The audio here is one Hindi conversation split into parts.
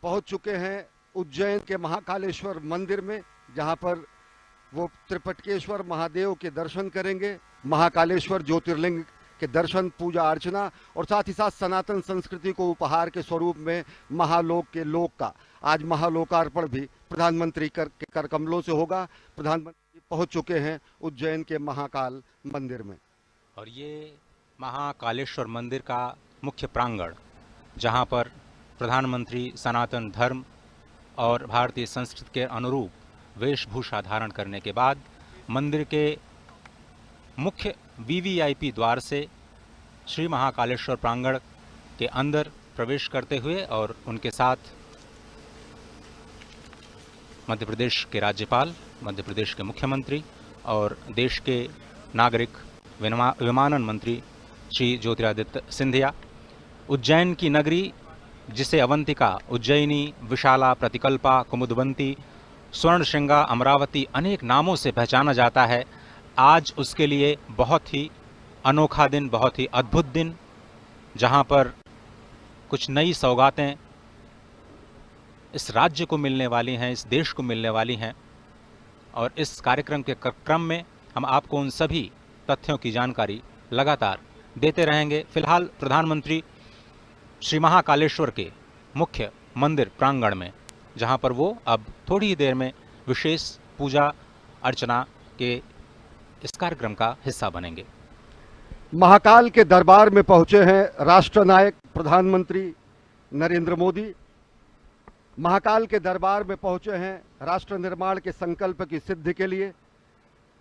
पहुंच चुके हैं उज्जैन के महाकालेश्वर मंदिर में, जहां पर वो त्रिपटकेश्वर महादेव के दर्शन करेंगे, महाकालेश्वर ज्योतिर्लिंग के दर्शन, पूजा अर्चना और साथ ही साथ सनातन संस्कृति को उपहार के स्वरूप में महालोक के लोक का आज महालोकार्पण भी प्रधानमंत्री के कर कमलों से होगा। प्रधानमंत्री पहुंच चुके हैं उज्जैन के महाकाल मंदिर में। और ये महाकालेश्वर मंदिर का मुख्य प्रांगण, जहां पर प्रधानमंत्री सनातन धर्म और भारतीय संस्कृति के अनुरूप वेशभूषा धारण करने के बाद मंदिर के मुख्य वीवीआईपी द्वार से श्री महाकालेश्वर प्रांगण के अंदर प्रवेश करते हुए और उनके साथ मध्य प्रदेश के राज्यपाल, मध्य प्रदेश के मुख्यमंत्री और देश के नागरिक विमानन मंत्री श्री ज्योतिरादित्य सिंधिया, उज्जैन की नगरी जिसे अवंतिका, उज्जैनी, विशाला, प्रतिकल्पा, कुमुदवंती, स्वर्णशृंगा, अमरावती अनेक नामों से पहचाना जाता है, आज उसके लिए बहुत ही अनोखा दिन, बहुत ही अद्भुत दिन, जहां पर कुछ नई सौगातें इस राज्य को मिलने वाली हैं, इस देश को मिलने वाली हैं। और इस कार्यक्रम के क्रम में हम आपको उन सभी तथ्यों की जानकारी लगातार देते रहेंगे। फिलहाल प्रधानमंत्री श्री महाकालेश्वर के मुख्य मंदिर प्रांगण में, जहां पर वो अब थोड़ी ही देर में विशेष पूजा अर्चना के इस कार्यक्रम का हिस्सा बनेंगे। महाकाल के दरबार में पहुंचे हैं राष्ट्र नायक प्रधानमंत्री नरेंद्र मोदी। महाकाल के दरबार में पहुंचे हैं राष्ट्र निर्माण के संकल्प की सिद्धि के लिए।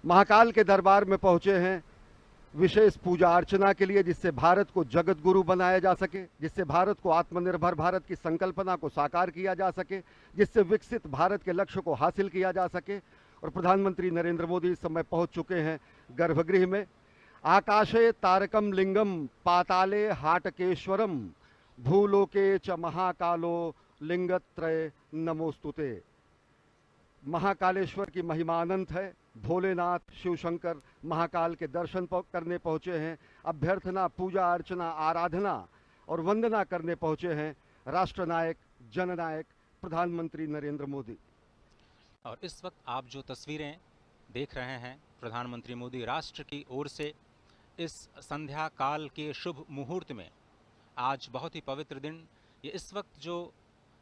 महाकाल के दरबार में पहुंचे हैं विशेष पूजा अर्चना के लिए, जिससे भारत को जगत गुरु बनाया जा सके, जिससे भारत को आत्मनिर्भर भारत की संकल्पना को साकार किया जा सके, जिससे विकसित भारत के लक्ष्य को हासिल किया जा सके। और प्रधानमंत्री नरेंद्र मोदी इस समय पहुंच चुके हैं गर्भगृह में। आकाशे तारकम लिंगम पाताले हाटकेश्वरम भूलोके च महाकालो लिंगत्रय नमोस्तुते। महाकालेश्वर की महिमा अनंत है। भोलेनाथ शिव शंकर महाकाल के दर्शन करने पहुंचे हैं। अभ्यर्थना, पूजा अर्चना, आराधना और वंदना करने पहुंचे हैं राष्ट्रनायक, जननायक प्रधानमंत्री नरेंद्र मोदी। और इस वक्त आप जो तस्वीरें देख रहे हैं, प्रधानमंत्री मोदी राष्ट्र की ओर से इस संध्या काल के शुभ मुहूर्त में, आज बहुत ही पवित्र दिन, ये इस वक्त जो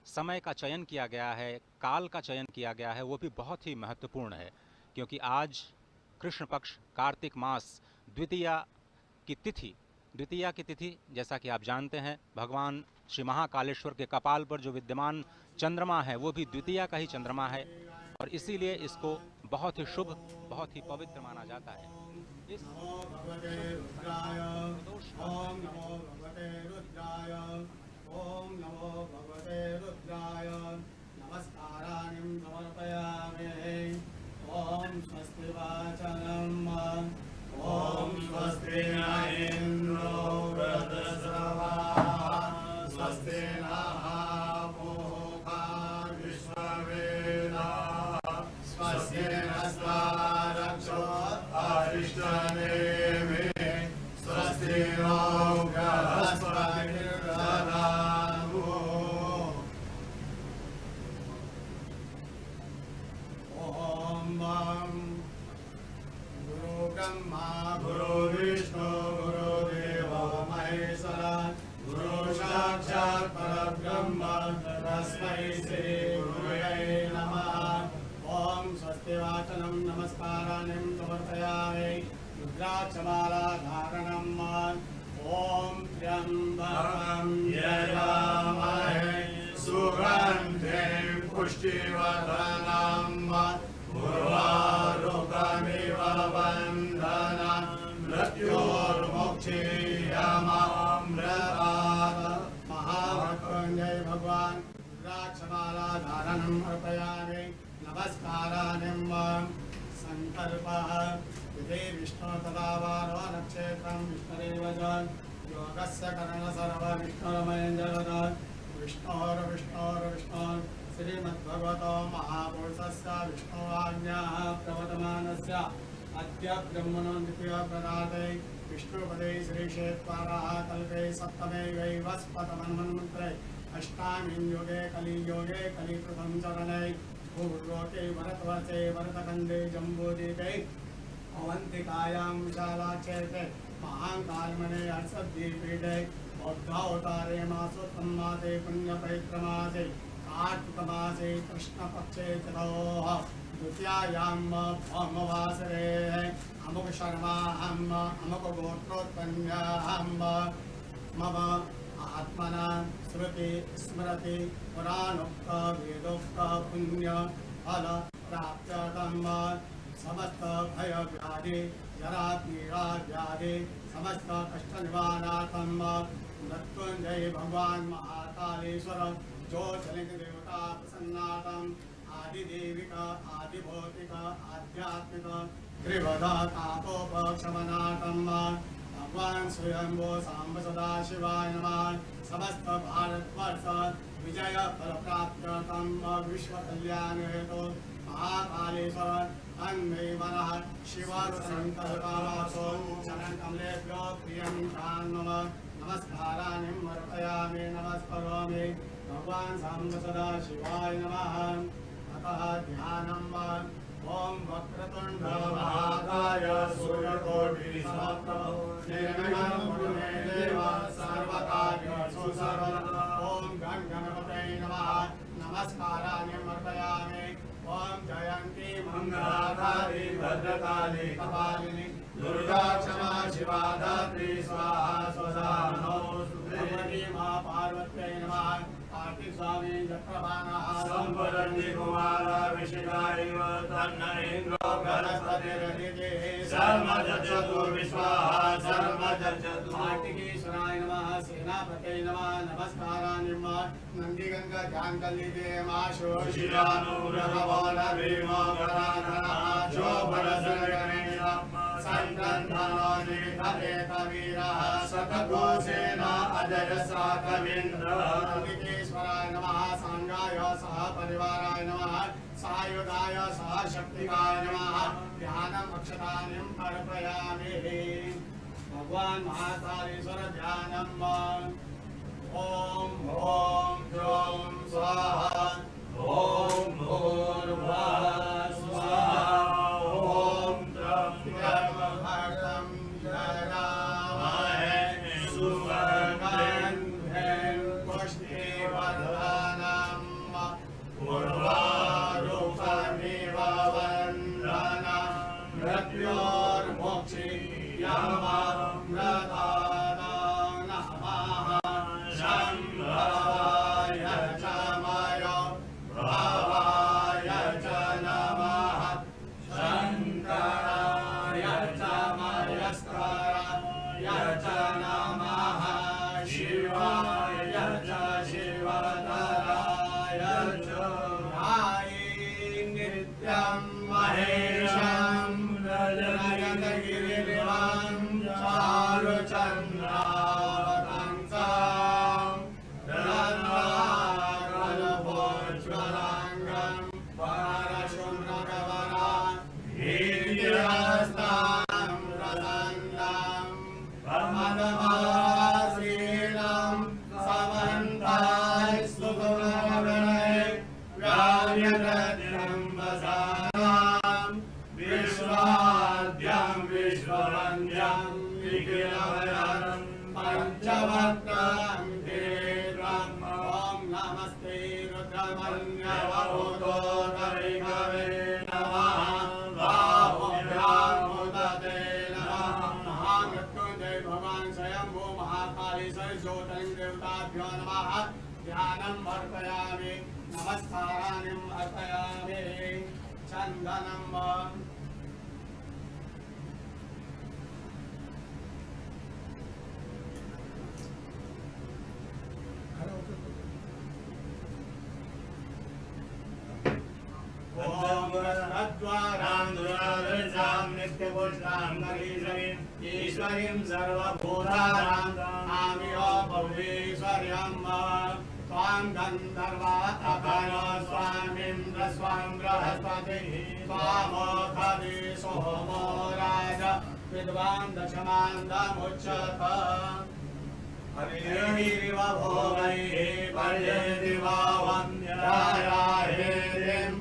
समय का चयन किया गया है, काल का चयन किया गया है, वो भी बहुत ही महत्वपूर्ण है, क्योंकि आज कृष्ण पक्ष कार्तिक मास द्वितीया की तिथि, जैसा कि आप जानते हैं, भगवान श्री महाकालेश्वर के कपाल पर जो विद्यमान चंद्रमा है वो भी द्वितीया का ही चंद्रमा है, और इसीलिए इसको बहुत ही शुभ, बहुत ही पवित्र माना जाता है। ओम नमो भगवते रुद्राय नमस्काराणि समर्पयामि। ओम स्वस्ति वाचनम। ओम स्वस्ति न इंद्रो वृद्धश्रवाः। स्वस्ति नः पूषा विश्ववेदाः। स्वस्ति नस्तारक्षो अरिष्टनेमिः। स्वस्ति नो बृहस्पतिर्दधातु। ब्रह्मा गुरु विष्णु गुरुदेवो महेश्वरा गुरु साक्षात् परब्रह्म तस्मै श्री गुरुवे नमः। ओम स्वस्ति वाचनम नमस्काराणि समर्पयामि। रुद्राक्षमाला धारणम्। ओम त्र्यंबकं यजामहे सुगन्धिं पुष्टिवर्धनम्। उर्वारुकमिव बन्धनं मृत्योर्मुक्षीयमामृतात्। महामृत्युंजय भगवान रुद्राक्षमाला धारणम् अर्पयामि। नमस्काराणि। संकल्पः विधि विष्णु तदा वारो नक्षत्रं विष्णुरेव च योगस्य कर्ण सर्व विष्णुरमयञ्जलदात्। विष्णोर्विष्णोर्विष्णोर् श्रीमद्भगवतो महापुरुषस्य विष्णुवाज्ञाः प्रवर्तमानस्य अद्य ब्रह्मणो द्वितीय प्रदाते विष्णुपदे श्रीक्षेत्राः कल्पे सप्तमे वैवस्पतमन्वन्मन्त्रे अष्टामीं योगे कलियोगे कलिकृतं चरणे भूर्लोके भरतवर्षे भरतखण्डे जम्बूद्वीपे अवन्तिकायां विशालाक्षेत्रे महाकालमणे हर्षद्वीपीठे बौद्धावतारे मासोत्तम मासे पुण्यपवित्रमासे कार्तिकमासे कृष्णपक्षे चतुः द्वितीयायां भौमवासरे अमुक शर्माहम् अमुक गोत्रोत्पन्नाहम् मम आत्मना श्रुति स्मृति पुराणोक्त वेदोक्त पुण्य फल प्राप्त्यर्थं समस्त भय व्याधि जरा पीड़ा व्याधि समस्त कष्ट निवारणार्थं मृत्युंजय भगवान महाकालेश्वर ज्योतिर्लिंग देवता प्रसन्नार्थं आदिदेविक आदिभौतिक आध्यात्मिक त्रिवद तापोपशमनार्थं भगवान स्वयंभो सांब सदा शिवाय नमः। समस्त भारतवर्ष विजय फल प्राप्त्यर्थं विश्व कल्याण हेतु महाकालेश्वर अन्मे मनः शिव संकल्पमासो चरण कमलेभ्यो प्रियं मम नमस्काराणि अर्पयामि नमस्करोमि भगवान सांब सदा शिवाय नमः। अतः ध्यानम् ओम वक्रतुंड महाकाय सूर्यकोटि समप्रभ निर्विघ्नं कुरु मे देव सर्वकार्येषु सर्वदा। ओम गण गणपतये नमः नमस्काराणि अर्पयामि। ओम जयंती मंगलाकाली भद्रकाली कपालिनी दुर्गा क्षमा शिवा धात्री स्वाहा स्वधा नमोस्तुते। मां पार्वत्यै नमः। कार्तिक स्वामी चक्रवाणः संवदन्ति कुमारा विशिखारिव तन्न इन्द्रो बृहस्पतिर्हृदे सर्वजजतु विश्वाहा सर्वजजतु। कार्तिकेश्वराय नमः सेनापतये नमः नमस्काराणि नंदीगंगा ध्यान कल्लिदे माशोषियानुग्रहबल भीमो गणाधरः शोभरसगणेश संक्रन्धनो निधरेतवीरः शतघोषेण अजय साकविन्द्रः। नमः सांगाय सह परिवाराय नमः सायुधाय सह शक्तिकाय नमः। ध्यानम् अक्षतानि अर्पयामि। भगवान महाकालेश्वर ध्यानम् ओम ओम द्रौं स्वाहा ओम भूर्भुवः स्वाहा ओम त्र्यम्बकं यजामहे सुवर्णं पुष्टिवर्धनम् उर्वारुकमिव वन्दनं मृत्योर्मुक्षीयमामृतानां नमः। शम्भवाय च मयो भवाय च नमः। शङ्कराय च मयस्कराय च नमः। शिवाय च शिवतराय च नित्यं महेशं रजतगिरिवं चारुचन्द्रावतंसं रत्नाकरभोज्ज्वलाङ्गं परशुम्रकवरं हीर्यहस्तं प्रसन्नं प्रमदमासीनं समन्ताय सुगुणगणै व्यार्यद्रम्बसानां विश्वाद्यं विश्ववन्द्यं निखिलभयं पञ्चवक्त्रं तीव्रं ॐ नमस्ते रुद्रमन्यवभूतोदरिकवे नमः। बाहुभ्यां मुदते नमः। महामृत्युंजय भगवान स्वयंभू महाकालेश्वर ज्योतिर्लिंग देवताभ्यो नमः। ध्यानम् अर्पयामि नमस्काराणि अर्पयामि। चन्दनम् ईश्वरीं सर्वभूतानां आमियो भवेश्वर्यं स्वां गन्धर्वा अखनो स्वामिन्द्र स्वां बृहस्पतिः स्वामोखदि सोमो राज विद्वान् दशमान्दमुच्यत। अभिनिर्विव भोगैः पर्येति वा वन्द्यायाहेतिं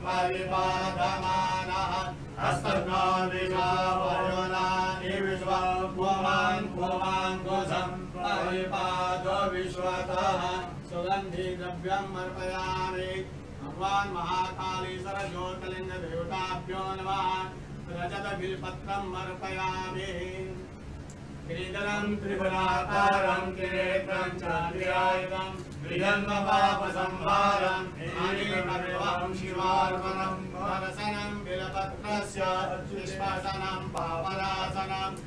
परिपादमानः हस्तज्ञादिशा वरुणानि विश्वं पुमाङ्कुशं परिपादो विश्वतः सुगन्धि द्रव्यम् अर्पयामि भगवान् महाकालीश्वर ज्योतिर्लिंग देवताभ्यो नमः रजत बिल्पत्रम् अर्पयामि श्रीधरं त्रिपुराकारं किरीटं चान्द्रियायुधं त्रिजन्मपापसंहारं अनेकविधं शिवार्पणं दर्शनं बिल्पत्रस्य निष्कासनं पापनाशनम्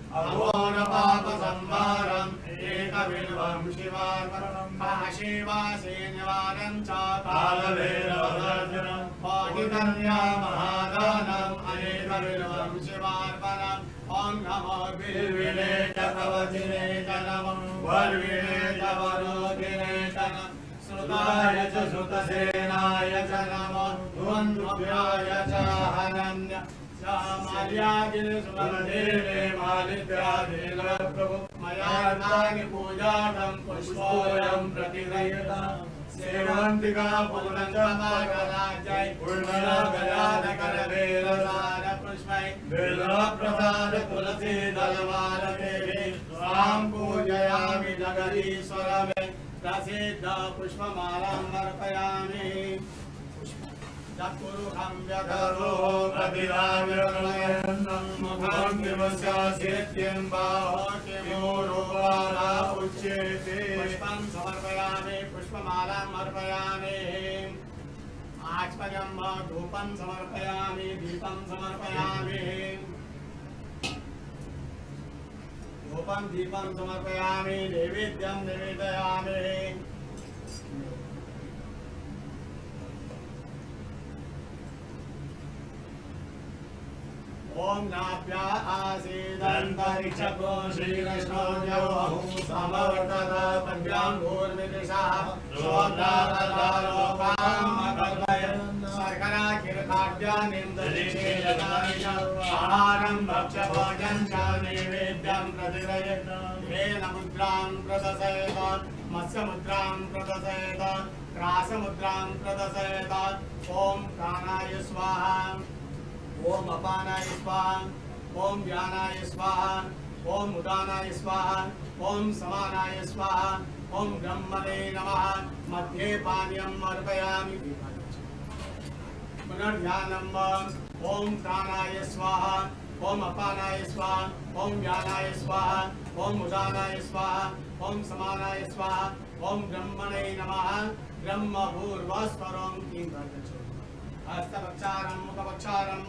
अघोरपापसंहारम् एकबिल्वं शिवार्पणं काशीवासे निवारणं च कालभैरवदर्शनं पाठितन्या महादानम् अनेकबिल्वं शिवार्पणम् ओम नमो बिल्विने च कवचिने च नमो वर्विणे च वरोधिने च नमः श्रुताय च श्रुतसेनाय च नमो ध्वन्द्रुभ्याय च हनन्य माल्यादिने सुमदेवे मालिद्यादिने प्रभु मया नागि पूजार्थं पुष्पोऽयं प्रतिगृह्यताम् सेवन्तिका पूर्णचमाकराजय पूर्णगजानकरवेलसार पुष्पै बिल्वप्रसाद तुलसी दलमालते स्वां पूजयामि जगदीश्वरमे प्रसिद्ध पुष्पमालाम् अर्पयामि चतुर्हं व्यधरो प्रतिराव्यमयन्नं मुखं किमस्य सिद्धिं बाहो किमूरुपादा उच्यते पुष्पं समर्पयामि पुष्पमालाम् अर्पयामि आचमनं धूपं समर्पयामि दीपं समर्पयामि धूपं दीपं समर्पयामि नैवेद्यं निवेदयामि ओम नाभ्या आसीदन्तरिक्षको श्रीकृष्णो जौहु समवर्तत पद्भ्याङ्गूर्मिदृशः शोभ्रातलोकामकल्पयन् शर्कराखिरखाद्यानिन्दलिशेषदानिशम् भक्ष्यभोजं च नैवेद्यं प्रतिगृह्यत वेलमुद्रां प्रदशयत मत्स्यमुद्रां प्रदशयत क्रासमुद्रां प्रदशयत ओम प्राणाय स्वाहा ओम अपानाय स्वाहा ओम व्यानाय स्वाहा ओम उदानाय स्वाहा ओम समानाय स्वाहा ओम ब्रह्मणे नमः मध्ये पानीयम् अर्पयामि पुनर्ध्यानम् ओम प्राणाय स्वाहा ओम अपानाय स्वाहा ओम व्यानाय स्वाहा ओम उदानाय स्वाहा ओम समानाय स्वाहा ओम ब्रह्मणे नमः ब्रह्म भूर्भुवस्वरं हस्तपक्षारं मुखपक्षारं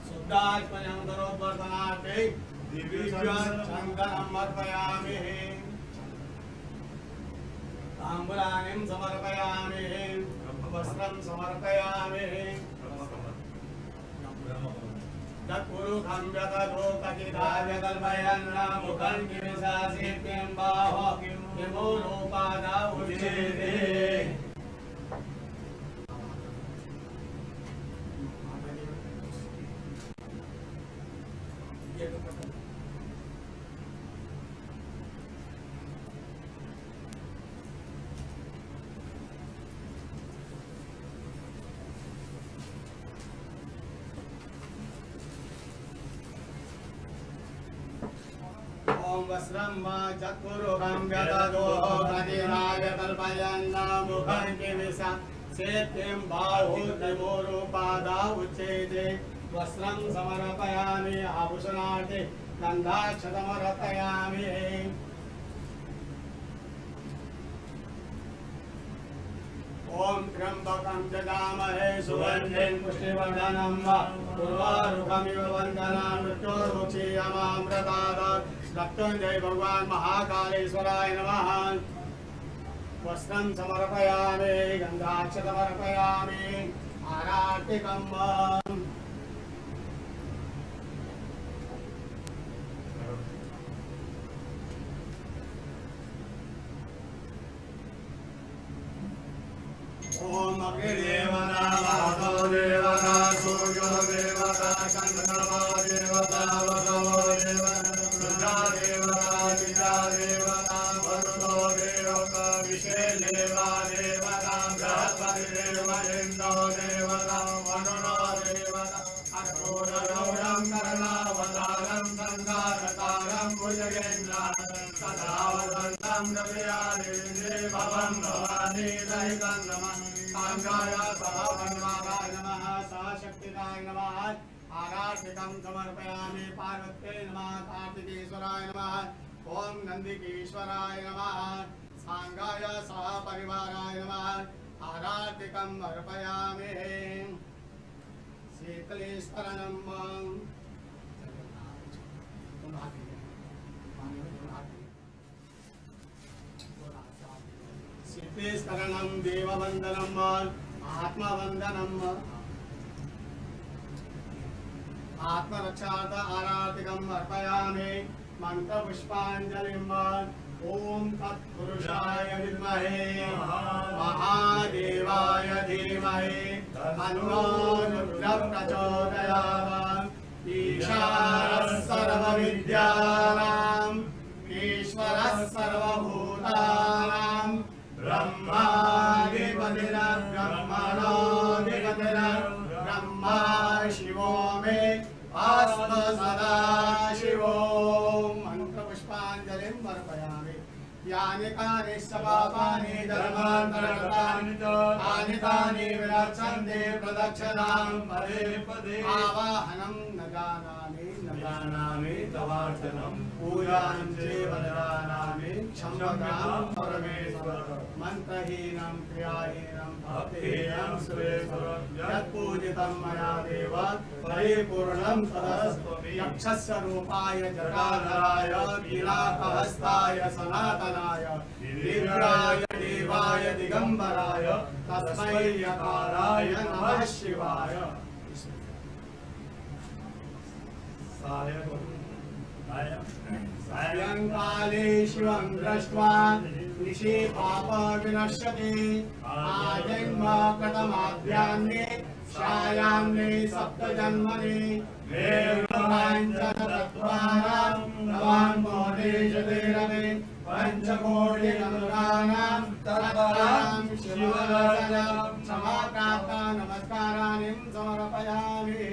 शुद्धात्मनं दरोवर्धनार्थे दिव्यचन्दनम् अर्पयामि ताम्बूलानिं समर्पयामि वस्त्रं समर्पयामि तत्पुरुषं व्यतलोकचिदाव्यकल्पयन् मुखं किमिशासित्यं बाहो किमूलोपादा उच्यते ओम वस्त्रं चतुर्भुजं व्यददोः कटिनाय कल्पयन् मुखं किमिशासित्यं बाहो किमूलोपादा उच्यते वस्त्रं समर्पयामि आभूषणार्थे गन्धाक्षतमर्पयामि ओम त्र्यंबकं जगामहे सुगन्धिं पुष्टिवर्धनं उर्वारुकमिव वन्दनां मृत्योर्मुक्षीयमामृतात् मृत्युञ्जय भगवान् महाकालेश्वराय नमः वस्त्रं समर्पयामि गन्धाक्षतमर्पयामि आरार्तिकम् ओम अग्निदेवता वासो देवता सूर्यो देवता चन्द्रमा देवता वसवो देवता रुद्रा देवता चिता देवता वरुणो देवता इंद्रो देवता वरुणो देवता अर्धोरगौरं करणावतारं संसारतारं भुजगेन्द्रं सदा वसन्तं हृदयादेवे भवं भवानी रहितं नमः साङ्गाय सह वनवाय नमः सहशक्तिकाय नमः आराधिकं समर्पयामि पार्वत्यै नमः कार्तिकेश्वराय नमः ओम नंदिकेश्वराय नमः सांगाय सह परिवाराय नमः आराधिकं अर्पयामि शीतलेश्वरं शीतलेश्वरं देववंदनम् आत्मवंदनम् आत्मरक्षार्थ आराधिकं अर्पयामि मंत्रपुष्पांजलिं ओम तत्पुरुषाय विद्महे महादेवाय धीमहि तन्नो रुद्रः प्रचोदयात् ईशानः सर्वविद्यानां ईश्वरः सर्वभूतानां ब्रह्माधिपतिर्ब्रह्मणोऽधिपतिर् ब्रह्मा शिवो मे आस्म सदा शिवो मंत्रपुष्पांजलिं अर्पयामि यानि कानि पापानि धर्मान्तरकृतानि तानि तानि विरक्षन्ते प्रदक्षिणां पदे पदे आवाहनं न जानामि तवार्चनं पूजां चैव न जानामि क्षम्यतां परमेश्वर मंत्रहीनं क्रियाहीनं भक्तिहीनं सुरेश्वर यत्पूजितं मया देव परिपूर्णं तदस्तु यक्षस्य रूपाय जटाधराय कीलाकहस्ताय सनातनाय दिव्याय देवाय दिगंबराय तस्मै यकाराय नमः शिवाय सायंकाले शिवं दृष्ट्वा निशि पाप विनश्यति आजन्म कृतमाद्यान्ने छायान्ने सप्तजन्मनि देवाञ्चनतत्त्वानां नवान् मोदेशतेरवे पञ्चकोटिगङ्गानां तत्त्वानां शिवराजं समाप्राप्ता नमस्काराणि समर्पयामि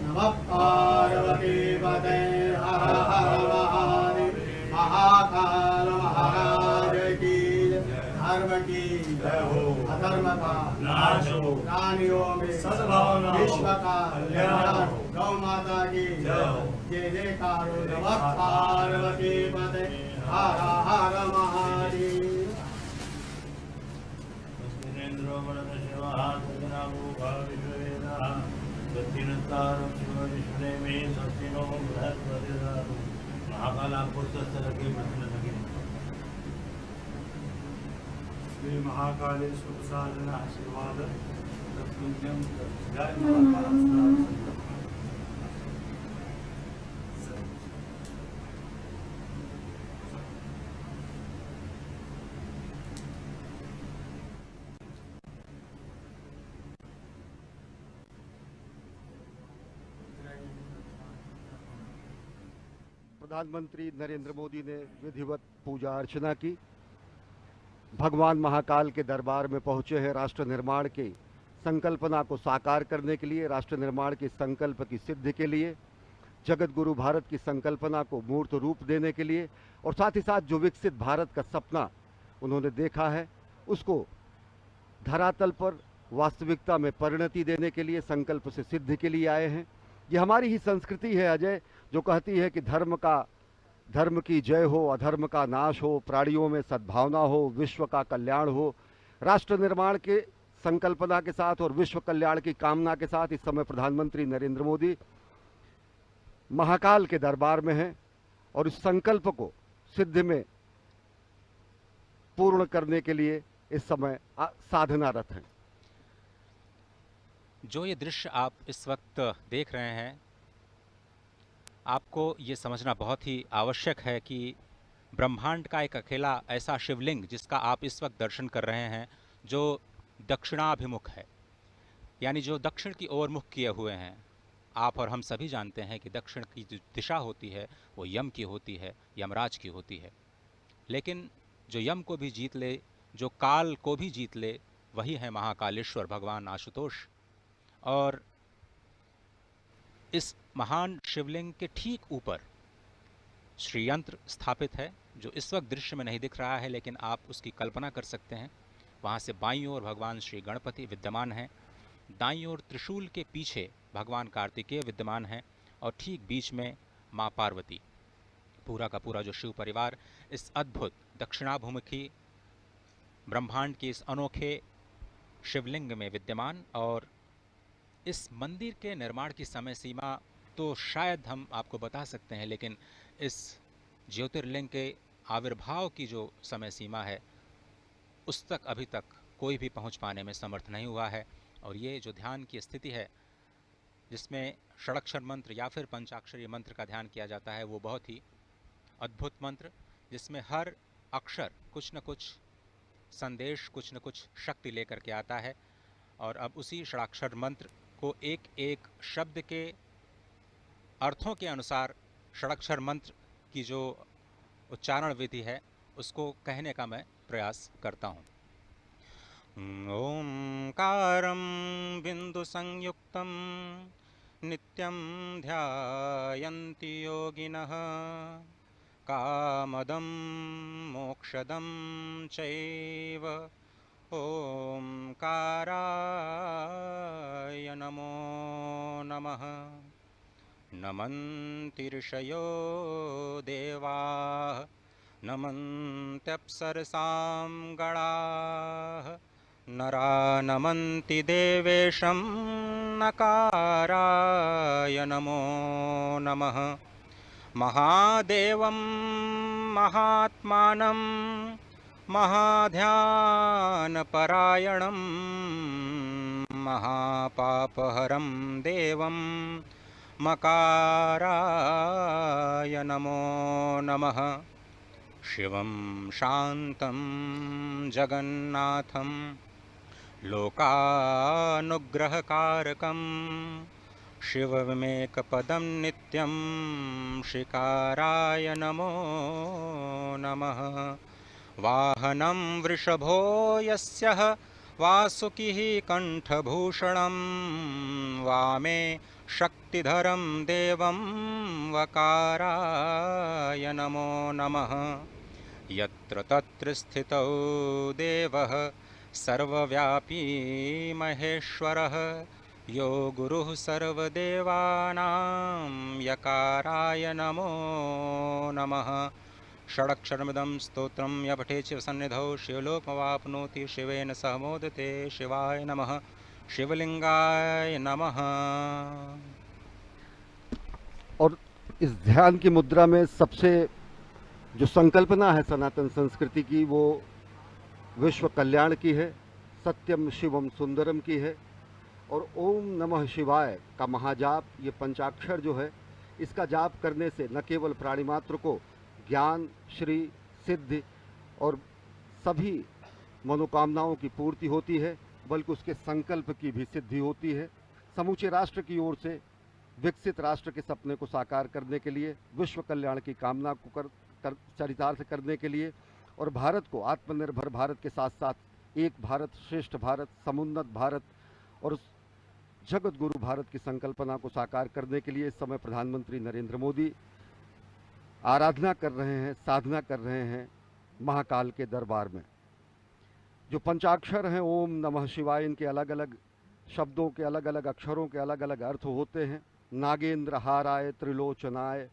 नमः पार्वती पते हर हर महादेव महाकाल महाराज की धर्म की जय हो अधर्म का नाश हो प्राणियों में सद्भावना विश्व का कल्याण गौ माता की जय हो जय जयकार नमः पार्वती पते हर हर महादेव महाकाल आपको लगे लगे श्री महाकालेश्वर साधन आशीर्वाद तत्पुण्यम जय महाकाल। प्रधानमंत्री नरेंद्र मोदी ने विधिवत पूजा अर्चना की। भगवान महाकाल के दरबार में पहुंचे हैं राष्ट्र निर्माण की संकल्पना को साकार करने के लिए, राष्ट्र निर्माण के संकल्प की सिद्धि के लिए, जगत गुरु भारत की संकल्पना को मूर्त रूप देने के लिए और साथ ही साथ जो विकसित भारत का सपना उन्होंने देखा है उसको धरातल पर वास्तविकता में परिणति देने के लिए, संकल्प से सिद्धि के लिए आए हैं। ये हमारी ही संस्कृति है अजय, जो कहती है कि धर्म की जय हो, अधर्म का नाश हो, प्राणियों में सद्भावना हो, विश्व का कल्याण हो। राष्ट्र निर्माण के संकल्पना के साथ और विश्व कल्याण की कामना के साथ इस समय प्रधानमंत्री नरेंद्र मोदी महाकाल के दरबार में हैं और इस संकल्प को सिद्धि में पूर्ण करने के लिए इस समय साधनारत हैं। जो ये दृश्य आप इस वक्त देख रहे हैं, आपको ये समझना बहुत ही आवश्यक है कि ब्रह्मांड का एक अकेला ऐसा शिवलिंग जिसका आप इस वक्त दर्शन कर रहे हैं, जो दक्षिणाभिमुख है। यानी जो दक्षिण की ओर मुख किए हुए हैं। आप और हम सभी जानते हैं कि दक्षिण की जो दिशा होती है वो यम की होती है, यमराज की होती है। लेकिन जो यम को भी जीत ले, जो काल को भी जीत ले, वही है महाकालेश्वर भगवान आशुतोष। और इस महान शिवलिंग के ठीक ऊपर श्रीयंत्र स्थापित है, जो इस वक्त दृश्य में नहीं दिख रहा है, लेकिन आप उसकी कल्पना कर सकते हैं। वहाँ से बाईं ओर भगवान श्री गणपति विद्यमान हैं, दाईं ओर त्रिशूल के पीछे भगवान कार्तिकेय विद्यमान हैं, और ठीक बीच में माँ पार्वती। पूरा का पूरा जो शिव परिवार इस अद्भुत दक्षिणाभिमुखी ब्रह्मांड के इस अनोखे शिवलिंग में विद्यमान। और इस मंदिर के निर्माण की समय सीमा तो शायद हम आपको बता सकते हैं, लेकिन इस ज्योतिर्लिंग के आविर्भाव की जो समय सीमा है उस तक अभी तक कोई भी पहुंच पाने में समर्थ नहीं हुआ है। और ये जो ध्यान की स्थिति है, जिसमें षडाक्षर मंत्र या फिर पंचाक्षरी मंत्र का ध्यान किया जाता है, वो बहुत ही अद्भुत मंत्र, जिसमें हर अक्षर कुछ न कुछ संदेश, कुछ न कुछ शक्ति लेकर के आता है। और अब उसी षडाक्षर मंत्र को एक एक शब्द के अर्थों के अनुसार षडाक्षर मंत्र की जो उच्चारण विधि है उसको कहने का मैं प्रयास करता हूँ। ओंकारं बिंदु संयुक्तं नित्यं ध्यायन्ति योगिनः कामदं मोक्षदं चैव ओंकाराय नमो नमः। नमन्ति ऋषयो देवाः नमन्त्यप्सरसां गणाः नरा नमन्ति देवेशं नकाराय नमो नमः। महादेवं महात्मानं महाध्यानपरायणं महापापहरं देवं मकाराय नमो नमः। शिवं शान्तं जगन्नाथं लोकानुग्रहकारकं शिवमेकपदं नित्यं शिकाराय नमो नमः। वाहनं वृषभो यस्यः वासुकिः कण्ठभूषणं वामे शक्तिधरं देवं वकाराय नमो नमः। यत्र तत्र स्थितौ देवः सर्वव्यापी महेश्वरः यो गुरुः सर्वदेवानां यकाराय नमो नमः। षडक्षरमिदं स्तोत्रं य पठेत् शिवसन्निधौ शिवलोकमवाप्नोति शिवेन सह मोदते। शिवाय नमः। शिवलिंगाय नमः। और इस ध्यान की मुद्रा में सबसे जो संकल्पना है सनातन संस्कृति की, वो विश्व कल्याण की है, सत्यम शिवम सुंदरम की है। और ओम नमः शिवाय का महाजाप, ये पंचाक्षर जो है, इसका जाप करने से न केवल प्राणी मात्र को ज्ञान, श्री, सिद्धि और सभी मनोकामनाओं की पूर्ति होती है, बल्कि उसके संकल्प की भी सिद्धि होती है। समूचे राष्ट्र की ओर से विकसित राष्ट्र के सपने को साकार करने के लिए, विश्व कल्याण की कामना को चरितार्थ करने के लिए, और भारत को आत्मनिर्भर भारत के साथ साथ एक भारत श्रेष्ठ भारत, समुन्नत भारत और जगत गुरु भारत की संकल्पना को साकार करने के लिए इस समय प्रधानमंत्री नरेंद्र मोदी आराधना कर रहे हैं, साधना कर रहे हैं महाकाल के दरबार में। जो पंचाक्षर हैं ओम नमः शिवाय, इनके अलग अलग शब्दों के, अलग अलग अक्षरों के अलग अलग अर्थ होते हैं। नागेंद्र हाराय त्रिलोचनाय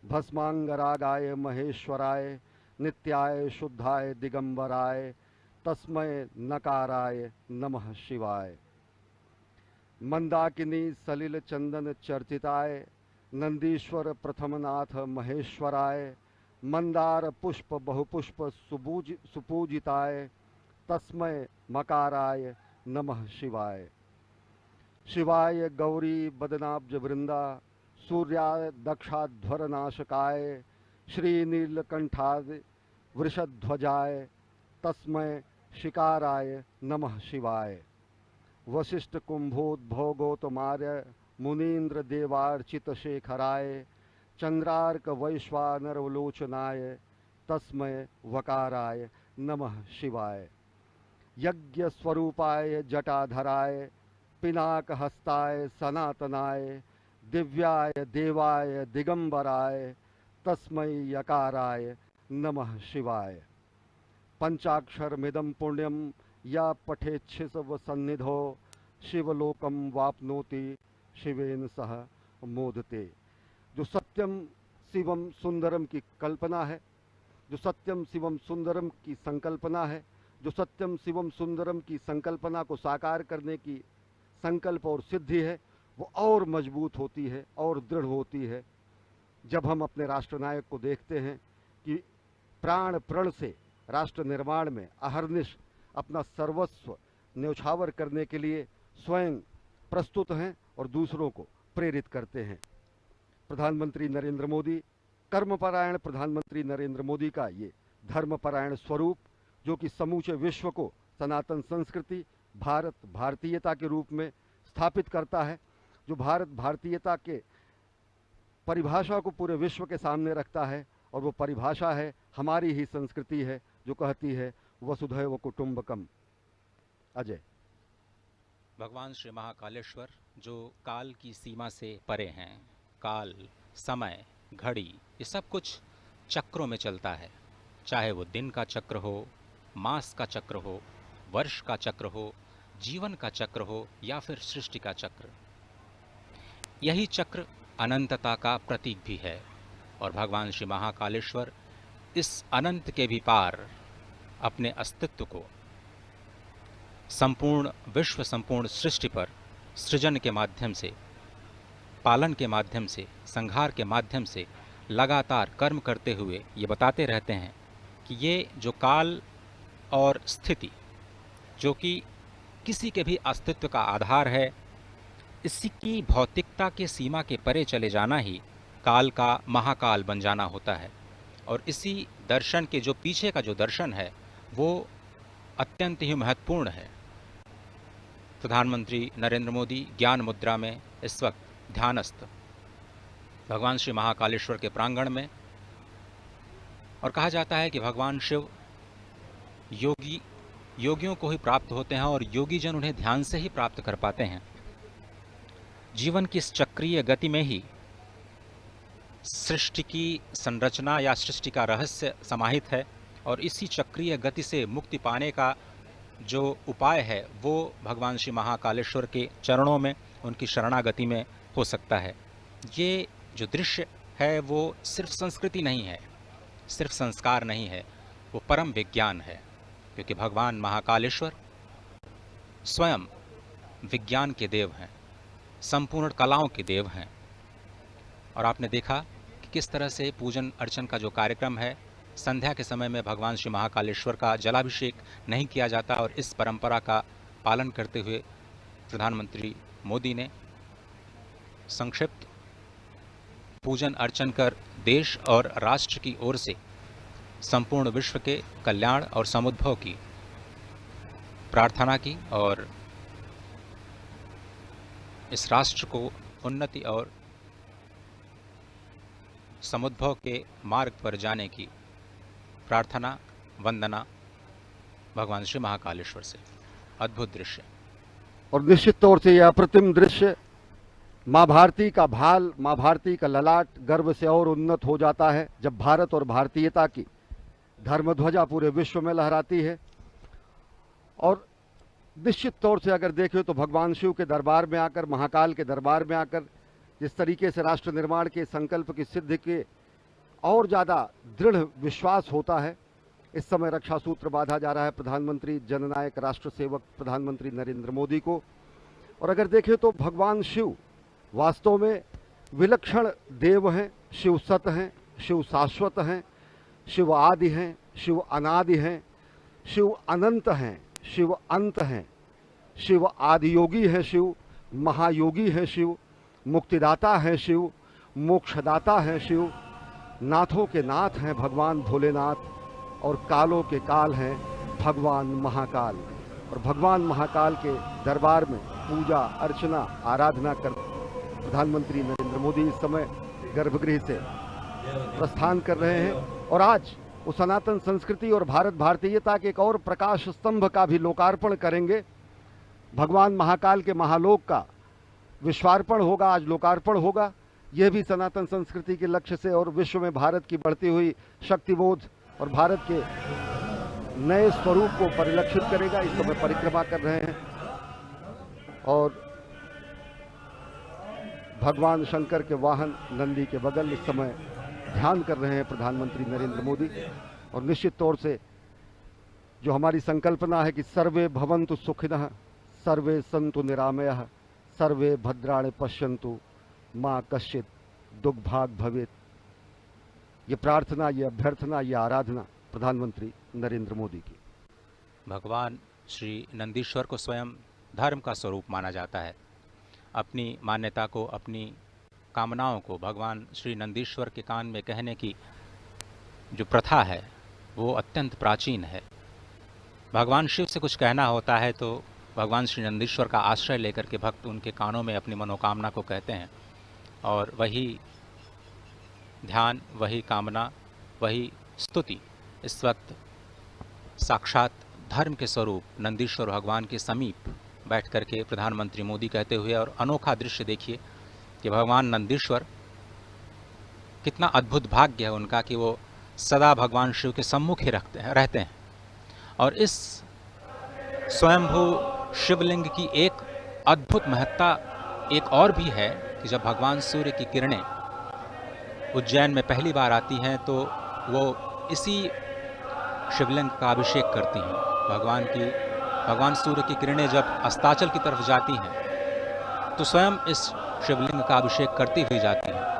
भस्मांगरागाय महेश्वराय नित्याय शुद्धाय दिगंबराय तस्मय नकाराय नमः शिवाय। मंदाकिनी सलिल चंदन चर्चिताय नंदीश्वर प्रथमनाथ महेश्वराय मंदार पुष्प बहुपुष्प सुपूजिताय तस्मय मकाराय नमः शिवाय। शिवाय गौरी बदनाब्ज वृंदा सूर्याय दक्षाध्वर नाशकाय श्रीनीलकंठाय वृषध्वजाय तस्मय शिकाराय नमः शिवाय। वशिष्ठ कुंभोद्भव गौतमार्य मुनीन्द्र देवार्चित शेखराय चंद्रार्क वैश्वानरवलोचनाय तस्मय वकाराय नमः शिवाय। यज्ञ स्वरूपाय जटाधराय पिनाक हस्ताय सनातनाय दिव्याय देवाय दिगंबराय तस्मै यकाराय नमः शिवाय। पंचाक्षरमिदं पुण्यम या पठेच्छिव सन्निधो शिवलोकम वाप्नोति शिवेन सह मोदते। जो सत्यम शिवम सुंदरम की कल्पना है, जो सत्यम शिवम सुंदरम की संकल्पना है, जो सत्यम शिवम सुंदरम की संकल्पना को साकार करने की संकल्प और सिद्धि है, वो और मजबूत होती है और दृढ़ होती है जब हम अपने राष्ट्रनायक को देखते हैं कि प्राण प्रण से राष्ट्र निर्माण में अहर्निश अपना सर्वस्व न्यौछावर करने के लिए स्वयं प्रस्तुत हैं और दूसरों को प्रेरित करते हैं। प्रधानमंत्री नरेंद्र मोदी, कर्मपरायण प्रधानमंत्री नरेंद्र मोदी का ये धर्मपरायण स्वरूप, जो कि समूचे विश्व को सनातन संस्कृति, भारत भारतीयता के रूप में स्थापित करता है, जो भारत भारतीयता के परिभाषा को पूरे विश्व के सामने रखता है, और वो परिभाषा है हमारी ही संस्कृति है जो कहती है वसुधैव कुटुंबकम। अजय। भगवान श्री महाकालेश्वर जो काल की सीमा से परे हैं, काल, समय, घड़ी, ये सब कुछ चक्रों में चलता है, चाहे वो दिन का चक्र हो, मास का चक्र हो, वर्ष का चक्र हो, जीवन का चक्र हो या फिर सृष्टि का चक्र। यही चक्र अनंतता का प्रतीक भी है और भगवान श्री महाकालेश्वर इस अनंत के भी पार अपने अस्तित्व को संपूर्ण विश्व, संपूर्ण सृष्टि पर सृजन के माध्यम से, पालन के माध्यम से, संहार के माध्यम से लगातार कर्म करते हुए ये बताते रहते हैं कि ये जो काल और स्थिति, जो कि किसी के भी अस्तित्व का आधार है, इसी की भौतिकता के सीमा के परे चले जाना ही काल का महाकाल बन जाना होता है। और इसी दर्शन के जो पीछे का जो दर्शन है वो अत्यंत ही महत्वपूर्ण है। प्रधानमंत्री नरेंद्र मोदी ज्ञान मुद्रा में इस वक्त ध्यानस्थ भगवान श्री महाकालेश्वर के प्रांगण में, और कहा जाता है कि भगवान शिव योगियों को ही प्राप्त होते हैं और योगी जन उन्हें ध्यान से ही प्राप्त कर पाते हैं। जीवन की इस चक्रीय गति में ही सृष्टि की संरचना या सृष्टि का रहस्य समाहित है, और इसी चक्रीय गति से मुक्ति पाने का जो उपाय है वो भगवान श्री महाकालेश्वर के चरणों में, उनकी शरणागति में हो सकता है। ये जो दृश्य है वो सिर्फ संस्कृति नहीं है, सिर्फ संस्कार नहीं है, वो परम विज्ञान है, क्योंकि भगवान महाकालेश्वर स्वयं विज्ञान के देव हैं, संपूर्ण कलाओं के देव हैं। और आपने देखा कि किस तरह से पूजन अर्चन का जो कार्यक्रम है, संध्या के समय में भगवान श्री महाकालेश्वर का जलाभिषेक नहीं किया जाता, और इस परंपरा का पालन करते हुए प्रधानमंत्री मोदी ने संक्षिप्त पूजन अर्चन कर देश और राष्ट्र की ओर से संपूर्ण विश्व के कल्याण और समुद्भव की प्रार्थना की, और इस राष्ट्र को उन्नति और समुद्भव के मार्ग पर जाने की प्रार्थना, वंदना भगवान श्री महाकालेश्वर से। अद्भुत दृश्य। और निश्चित तौर से यह अप्रतिम दृश्य, माँ भारती का भाल, माँ भारती का ललाट गर्व से और उन्नत हो जाता है जब भारत और भारतीयता की धर्मध्वजा पूरे विश्व में लहराती है। और निश्चित तौर से अगर देखें तो भगवान शिव के दरबार में आकर, महाकाल के दरबार में आकर जिस तरीके से राष्ट्र निर्माण के संकल्प की सिद्धि के और ज़्यादा दृढ़ विश्वास होता है। इस समय रक्षा सूत्र बांधा जा रहा है प्रधानमंत्री जननायक राष्ट्र सेवक प्रधानमंत्री नरेंद्र मोदी को। और अगर देखें तो भगवान शिव वास्तव में विलक्षण देव हैं, शिव सत हैं, शिव शाश्वत हैं, शिव आदि हैं, शिव अनादि हैं, शिव अनंत हैं, शिव अंत हैं, शिव आदियोगी है, शिव महायोगी है, शिव मुक्तिदाता है, शिव मोक्षदाता है, शिव नाथों के नाथ हैं भगवान भोलेनाथ, और कालों के काल हैं भगवान महाकाल। और भगवान महाकाल के दरबार में पूजा अर्चना आराधना कर प्रधानमंत्री नरेंद्र मोदी इस समय गर्भगृह से प्रस्थान कर रहे हैं और आज वो सनातन संस्कृति और भारत भारतीयता के एक और प्रकाश स्तंभ का भी लोकार्पण करेंगे। भगवान महाकाल के महालोक का विश्वार्पण होगा, आज लोकार्पण होगा। यह भी सनातन संस्कृति के लक्ष्य से और विश्व में भारत की बढ़ती हुई शक्तिबोध और भारत के नए स्वरूप को परिलक्षित करेगा। इस समय परिक्रमा कर रहे हैं और भगवान शंकर के वाहन नंदी के बगल इस समय ध्यान कर रहे हैं प्रधानमंत्री नरेंद्र मोदी। और निश्चित तौर से जो हमारी संकल्पना है कि सर्वे भवन्तु सुखिनः, सर्वे सन्तु निरामयः, सर्वे भद्राणि पश्यन्तु, मां कश्चित् दुर्भाग् भवेत्, ये प्रार्थना, ये अभ्यर्थना, ये आराधना प्रधानमंत्री नरेंद्र मोदी की। भगवान श्री नंदीश्वर को स्वयं धर्म का स्वरूप माना जाता है। अपनी मान्यता को, अपनी कामनाओं को भगवान श्री नंदीश्वर के कान में कहने की जो प्रथा है वो अत्यंत प्राचीन है। भगवान शिव से कुछ कहना होता है तो भगवान श्री नंदीश्वर का आश्रय लेकर के भक्त उनके कानों में अपनी मनोकामना को कहते हैं और वही ध्यान, वही कामना, वही स्तुति इस वक्त साक्षात धर्म के स्वरूप नंदीश्वर भगवान के समीप बैठ करके प्रधानमंत्री मोदी कहते हुए। और अनोखा दृश्य देखिए कि भगवान नंदीश्वर, कितना अद्भुत भाग्य है उनका कि वो सदा भगवान शिव के सम्मुख ही रहते हैं। और इस स्वयंभू शिवलिंग की एक अद्भुत महत्ता एक और भी है कि जब भगवान सूर्य की किरणें उज्जैन में पहली बार आती हैं तो वो इसी शिवलिंग का अभिषेक करती हैं। भगवान सूर्य की किरणें जब अस्ताचल की तरफ जाती हैं तो स्वयं इस शिवलिंग का अभिषेक करती हुई जाती हैं।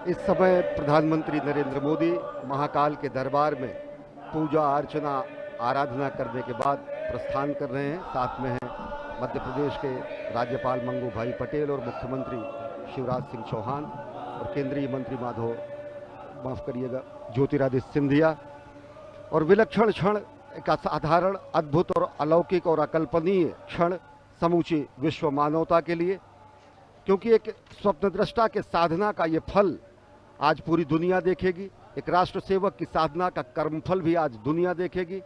इस समय प्रधानमंत्री नरेंद्र मोदी महाकाल के दरबार में पूजा अर्चना आराधना करने के बाद प्रस्थान कर रहे हैं। साथ में हैं मध्य प्रदेश के राज्यपाल मंगू भाई पटेल और मुख्यमंत्री शिवराज सिंह चौहान और केंद्रीय मंत्री ज्योतिरादित्य सिंधिया। और विलक्षण क्षण, एक असाधारण, अद्भुत और अलौकिक और अकल्पनीय क्षण समूची विश्व मानवता के लिए, क्योंकि एक स्वप्नद्रष्टा के साधना का ये फल आज पूरी दुनिया देखेगी। एक राष्ट्र सेवक की साधना का कर्मफल भी आज दुनिया देखेगी।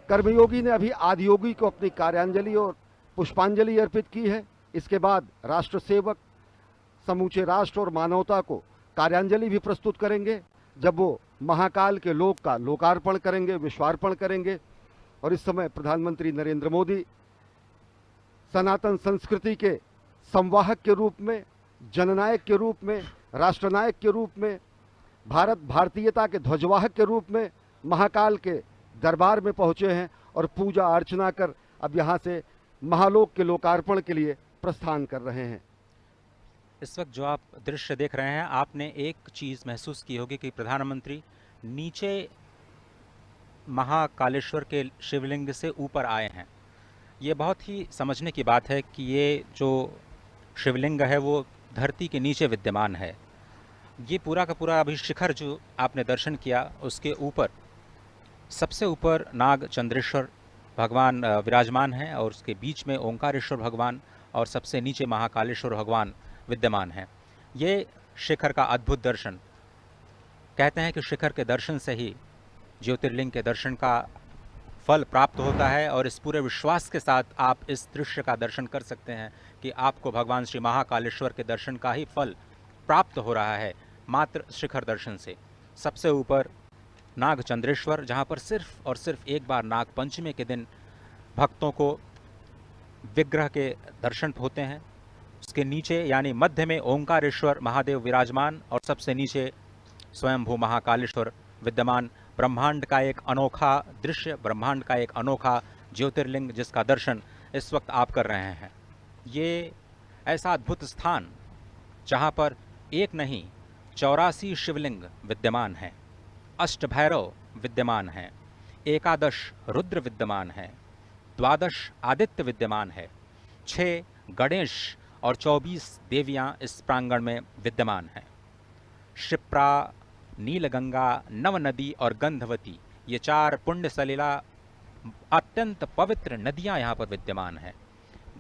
कर्मयोगी ने अभी आदियोगी को अपनी कार्यांजलि और पुष्पांजलि अर्पित की है। इसके बाद राष्ट्र सेवक समूचे राष्ट्र और मानवता को कार्यांजलि भी प्रस्तुत करेंगे जब वो महाकाल के लोक का लोकार्पण करेंगे, विश्वार्पण करेंगे। और इस समय प्रधानमंत्री नरेंद्र मोदी सनातन संस्कृति के संवाहक के रूप में, जननायक के रूप में, राष्ट्रनायक के रूप में भारत भारतीयता के ध्वजवाहक के रूप में महाकाल के दरबार में पहुंचे हैं और पूजा अर्चना कर अब यहाँ से महालोक के लोकार्पण के लिए प्रस्थान कर रहे हैं। इस वक्त जो आप दृश्य देख रहे हैं, आपने एक चीज़ महसूस की होगी कि प्रधानमंत्री नीचे महाकालेश्वर के शिवलिंग से ऊपर आए हैं। ये बहुत ही समझने की बात है कि ये जो शिवलिंग है वो धरती के नीचे विद्यमान है। ये पूरा का पूरा अभी शिखर जो आपने दर्शन किया, उसके ऊपर सबसे ऊपर नाग चंद्रेश्वर भगवान विराजमान हैं और उसके बीच में ओंकारेश्वर भगवान और सबसे नीचे महाकालेश्वर भगवान विद्यमान हैं। ये शिखर का अद्भुत दर्शन, कहते हैं कि शिखर के दर्शन से ही ज्योतिर्लिंग के दर्शन का फल प्राप्त होता है और इस पूरे विश्वास के साथ आप इस दृश्य का दर्शन कर सकते हैं कि आपको भगवान श्री महाकालेश्वर के दर्शन का ही फल प्राप्त हो रहा है मात्र शिखर दर्शन से। सबसे ऊपर नाग चंद्रेश्वर, जहाँ पर सिर्फ और सिर्फ एक बार नाग पंचमी के दिन भक्तों को विग्रह के दर्शन होते हैं। उसके नीचे यानी मध्य में ओंकारेश्वर महादेव विराजमान और सबसे नीचे स्वयंभू महाकालेश्वर विद्यमान। ब्रह्मांड का एक अनोखा दृश्य, ब्रह्मांड का एक अनोखा ज्योतिर्लिंग जिसका दर्शन इस वक्त आप कर रहे हैं। ये ऐसा अद्भुत स्थान जहाँ पर एक नहीं 84 शिवलिंग विद्यमान हैं, अष्टभैरव विद्यमान हैं, एकादश रुद्र विद्यमान हैं, 12 आदित्य विद्यमान है, 6 गणेश और 24 देवियाँ इस प्रांगण में विद्यमान हैं। क्षिप्रा, नीलगंगा, नवनदी और गंधवती, ये 4 पुण्य सलिला अत्यंत पवित्र नदियां यहाँ पर विद्यमान हैं।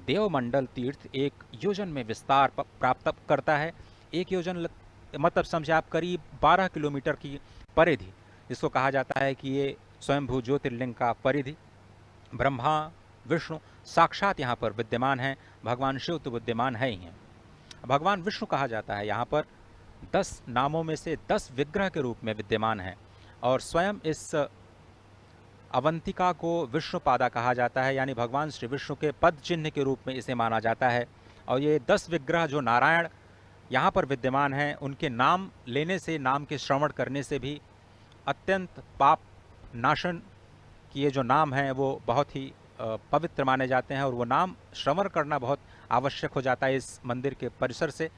देवमंडल तीर्थ 1 योजन में विस्तार प्राप्त करता है। 1 योजन मतलब समझे आप करीब 12 किलोमीटर की परिधि, इसको कहा जाता है कि ये स्वयंभू ज्योतिर्लिंग का परिधि। ब्रह्मा विष्णु साक्षात यहाँ पर विद्यमान हैं, भगवान शिव तो विद्यमान है ही हैं। भगवान विष्णु कहा जाता है यहाँ पर 10 नामों में से 10 विग्रह के रूप में विद्यमान है और स्वयं इस अवंतिका को विष्णुपादा कहा जाता है, यानी भगवान श्री विष्णु के पद चिन्ह के रूप में इसे माना जाता है। और ये 10 विग्रह जो नारायण यहाँ पर विद्यमान हैं, उनके नाम लेने से, नाम के श्रवण करने से भी अत्यंत पाप नाशन की ये जो नाम हैं वो बहुत ही पवित्र माने जाते हैं और वो नाम श्रवण करना बहुत आवश्यक हो जाता है इस मंदिर के परिसर से।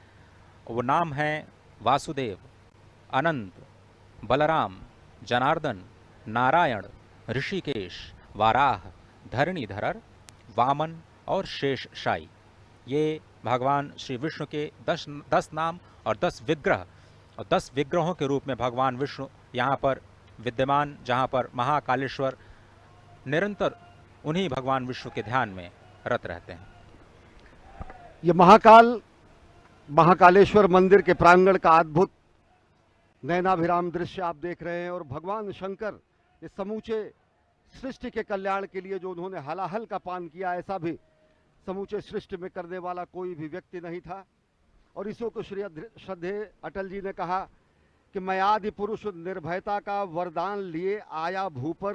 वो नाम हैं वासुदेव, अनंत, बलराम, जनार्दन, नारायण, ऋषिकेश, वाराह, धरणीधर, वामन और शेषशायी। ये भगवान श्री विष्णु के 10 नाम और 10 विग्रह और 10 विग्रहों के रूप में भगवान विष्णु यहाँ पर विद्यमान, जहाँ पर महाकालेश्वर निरंतर उन्हीं भगवान विष्णु के ध्यान में रत रहते हैं। ये महाकालेश्वर मंदिर के प्रांगण का अद्भुत नयनाभिराम दृश्य आप देख रहे हैं और भगवान शंकर ये समूचे सृष्टि के कल्याण के लिए जो उन्होंने हलाहल का पान किया, ऐसा भी समूचे सृष्टि में करने वाला कोई भी व्यक्ति नहीं था। और इसो को श्रद्धेय अटल जी ने कहा कि मैं आदि पुरुष निर्भयता का वरदान लिए आया भूपर,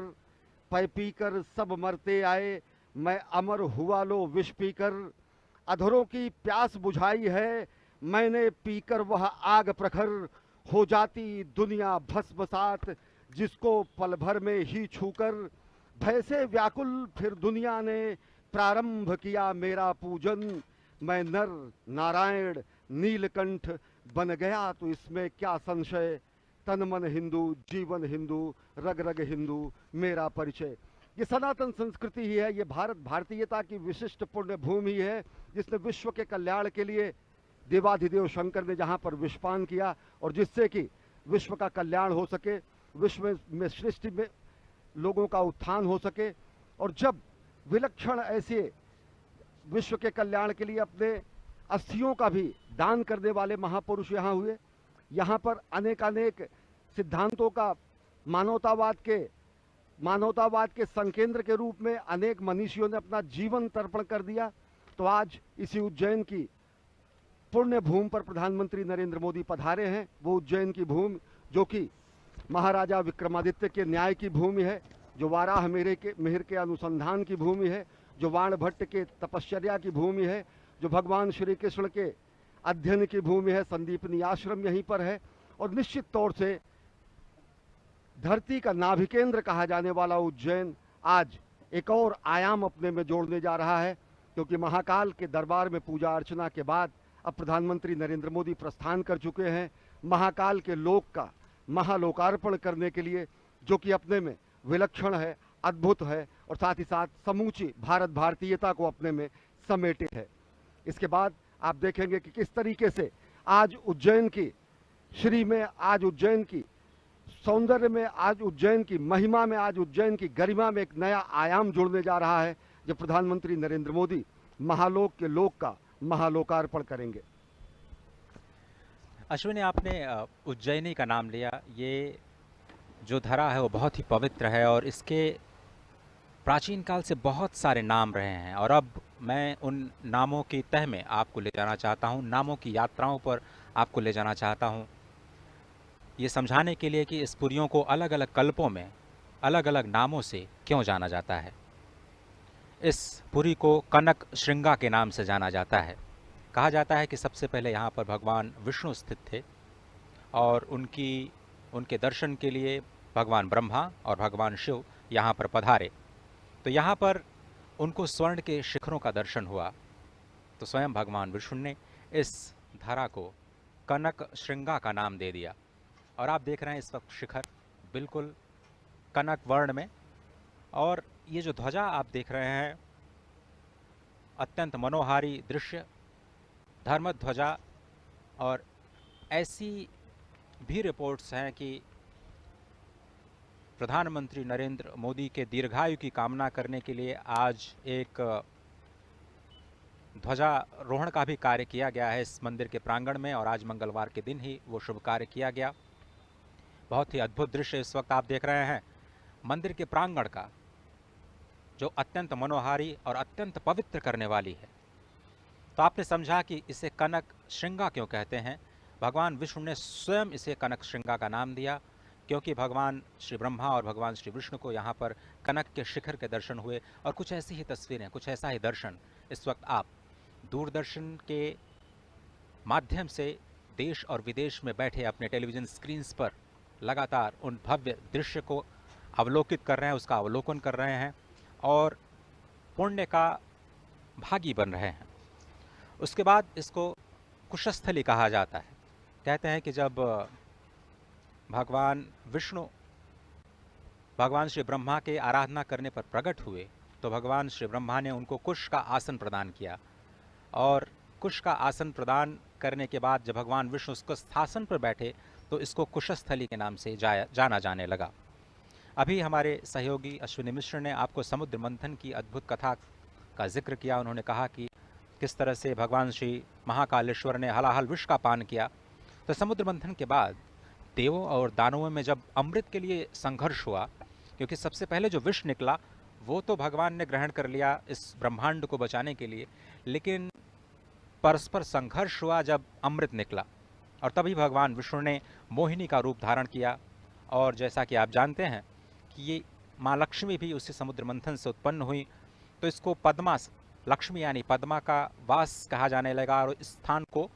पै पीकर सब मरते आए, मैं अमर हुआ लो विष पीकर, अधरों की प्यास बुझाई है मैंने पीकर वह आग प्रखर, हो जाती दुनिया भस्मसात जिसको पल भर में ही छूकर, भय से व्याकुल फिर दुनिया ने प्रारंभ किया मेरा पूजन, मैं नर नारायण नीलकंठ बन गया तो इसमें क्या संशय, तन मन हिंदू जीवन हिंदू रग रग हिंदू मेरा परिचय। ये सनातन संस्कृति ही है, ये भारत भारतीयता की विशिष्ट पुण्य भूमि है जिसने विश्व के कल्याण के लिए देवाधिदेव शंकर ने जहाँ पर विषपान किया और जिससे कि विश्व का कल्याण हो सके, विश्व में सृष्टि में लोगों का उत्थान हो सके। और जब विलक्षण ऐसे विश्व के कल्याण के लिए अपने अस्थियों का भी दान करने वाले महापुरुष यहाँ हुए, यहाँ पर अनेकानेक सिद्धांतों का मानवतावाद के संकेंद्र के रूप में अनेक मनीषियों ने अपना जीवन तर्पण कर दिया। तो आज इसी उज्जैन की पुण्य भूमि पर प्रधानमंत्री नरेंद्र मोदी पधारे हैं। वो उज्जैन की भूमि जो कि महाराजा विक्रमादित्य के न्याय की भूमि है, जो वाराह मिहिर के अनुसंधान की भूमि है, जो वाणभट्ट के तपश्चर्या की भूमि है, जो भगवान श्री कृष्ण के अध्ययन की भूमि है, संदीपनी आश्रम यहीं पर है। और निश्चित तौर से धरती का नाभिकेंद्र कहा जाने वाला उज्जैन आज एक और आयाम अपने में जोड़ने जा रहा है, क्योंकि महाकाल के दरबार में पूजा अर्चना के बाद अब प्रधानमंत्री नरेंद्र मोदी प्रस्थान कर चुके हैं महाकाल के लोक का महालोकार्पण करने के लिए, जो कि अपने में विलक्षण है, अद्भुत है और साथ ही साथ समूची भारत भारतीयता को अपने में समेटे है। इसके बाद आप देखेंगे कि किस तरीके से आज उज्जैन की श्री में, आज उज्जैन की सौंदर्य में, आज उज्जैन की महिमा में, आज उज्जैन की गरिमा में एक नया आयाम जुड़ने जा रहा है, जब प्रधानमंत्री नरेंद्र मोदी महालोक के लोक का महालोकार्पण करेंगे। अश्विनी, आपने उज्जैनी का नाम लिया। ये जो धरा है वो बहुत ही पवित्र है और इसके प्राचीन काल से बहुत सारे नाम रहे हैं, और अब मैं उन नामों की तह में आपको ले जाना चाहता हूँ, नामों की यात्राओं पर आपको ले जाना चाहता हूँ, ये समझाने के लिए कि इस पुरियों को अलग अलग कल्पों में अलग अलग नामों से क्यों जाना जाता है। इस पुरी को कनक श्रृंगा के नाम से जाना जाता है। कहा जाता है कि सबसे पहले यहाँ पर भगवान विष्णु स्थित थे और उनके दर्शन के लिए भगवान ब्रह्मा और भगवान शिव यहाँ पर पधारे। तो यहाँ पर उनको स्वर्ण के शिखरों का दर्शन हुआ, तो स्वयं भगवान विष्णु ने इस धरा को कनक श्रृंगा का नाम दे दिया। और आप देख रहे हैं इस वक्त शिखर बिल्कुल कनक वर्ण में, और ये जो ध्वजा आप देख रहे हैं अत्यंत मनोहारी दृश्य, धर्म ध्वजा। और ऐसी भी रिपोर्ट्स हैं कि प्रधानमंत्री नरेंद्र मोदी के दीर्घायु की कामना करने के लिए आज एक ध्वजारोहण का भी कार्य किया गया है इस मंदिर के प्रांगण में, और आज मंगलवार के दिन ही वो शुभ कार्य किया गया। बहुत ही अद्भुत दृश्य इस वक्त आप देख रहे हैं मंदिर के प्रांगण का, जो अत्यंत मनोहारी और अत्यंत पवित्र करने वाली है। तो आपने समझा कि इसे कनक श्रृंगा क्यों कहते हैं। भगवान विष्णु ने स्वयं इसे कनक श्रृंगा का नाम दिया, क्योंकि भगवान श्री ब्रह्मा और भगवान श्री विष्णु को यहाँ पर कनक के शिखर के दर्शन हुए। और कुछ ऐसी ही तस्वीरें, कुछ ऐसा ही दर्शन इस वक्त आप दूरदर्शन के माध्यम से देश और विदेश में बैठे अपने टेलीविज़न स्क्रीन्स पर लगातार उन भव्य दृश्य को अवलोकित कर रहे हैं, उसका अवलोकन कर रहे हैं और पुण्य का भागी बन रहे हैं। उसके बाद इसको कुशस्थली कहा जाता है। कहते हैं कि जब भगवान विष्णु भगवान श्री ब्रह्मा के आराधना करने पर प्रकट हुए, तो भगवान श्री ब्रह्मा ने उनको कुश का आसन प्रदान किया, और कुश का आसन प्रदान करने के बाद जब भगवान विष्णु उसको स्थासन पर बैठे, तो इसको कुशस्थली के नाम से जाना जाने लगा। अभी हमारे सहयोगी अश्विनी मिश्र ने आपको समुद्र मंथन की अद्भुत कथा का जिक्र किया। उन्होंने कहा कि किस तरह से भगवान श्री महाकालेश्वर ने हलाहल विष का पान किया। तो समुद्र मंथन के बाद देवों और दानवों में जब अमृत के लिए संघर्ष हुआ, क्योंकि सबसे पहले जो विष निकला वो तो भगवान ने ग्रहण कर लिया इस ब्रह्मांड को बचाने के लिए, लेकिन परस्पर संघर्ष हुआ जब अमृत निकला, और तभी भगवान विष्णु ने मोहिनी का रूप धारण किया। और जैसा कि आप जानते हैं कि ये माँ लक्ष्मी भी उसी समुद्र मंथन से उत्पन्न हुई, तो इसको पद्मा लक्ष्मी यानी पद्मा का वास कहा जाने लगा, और इस स्थान को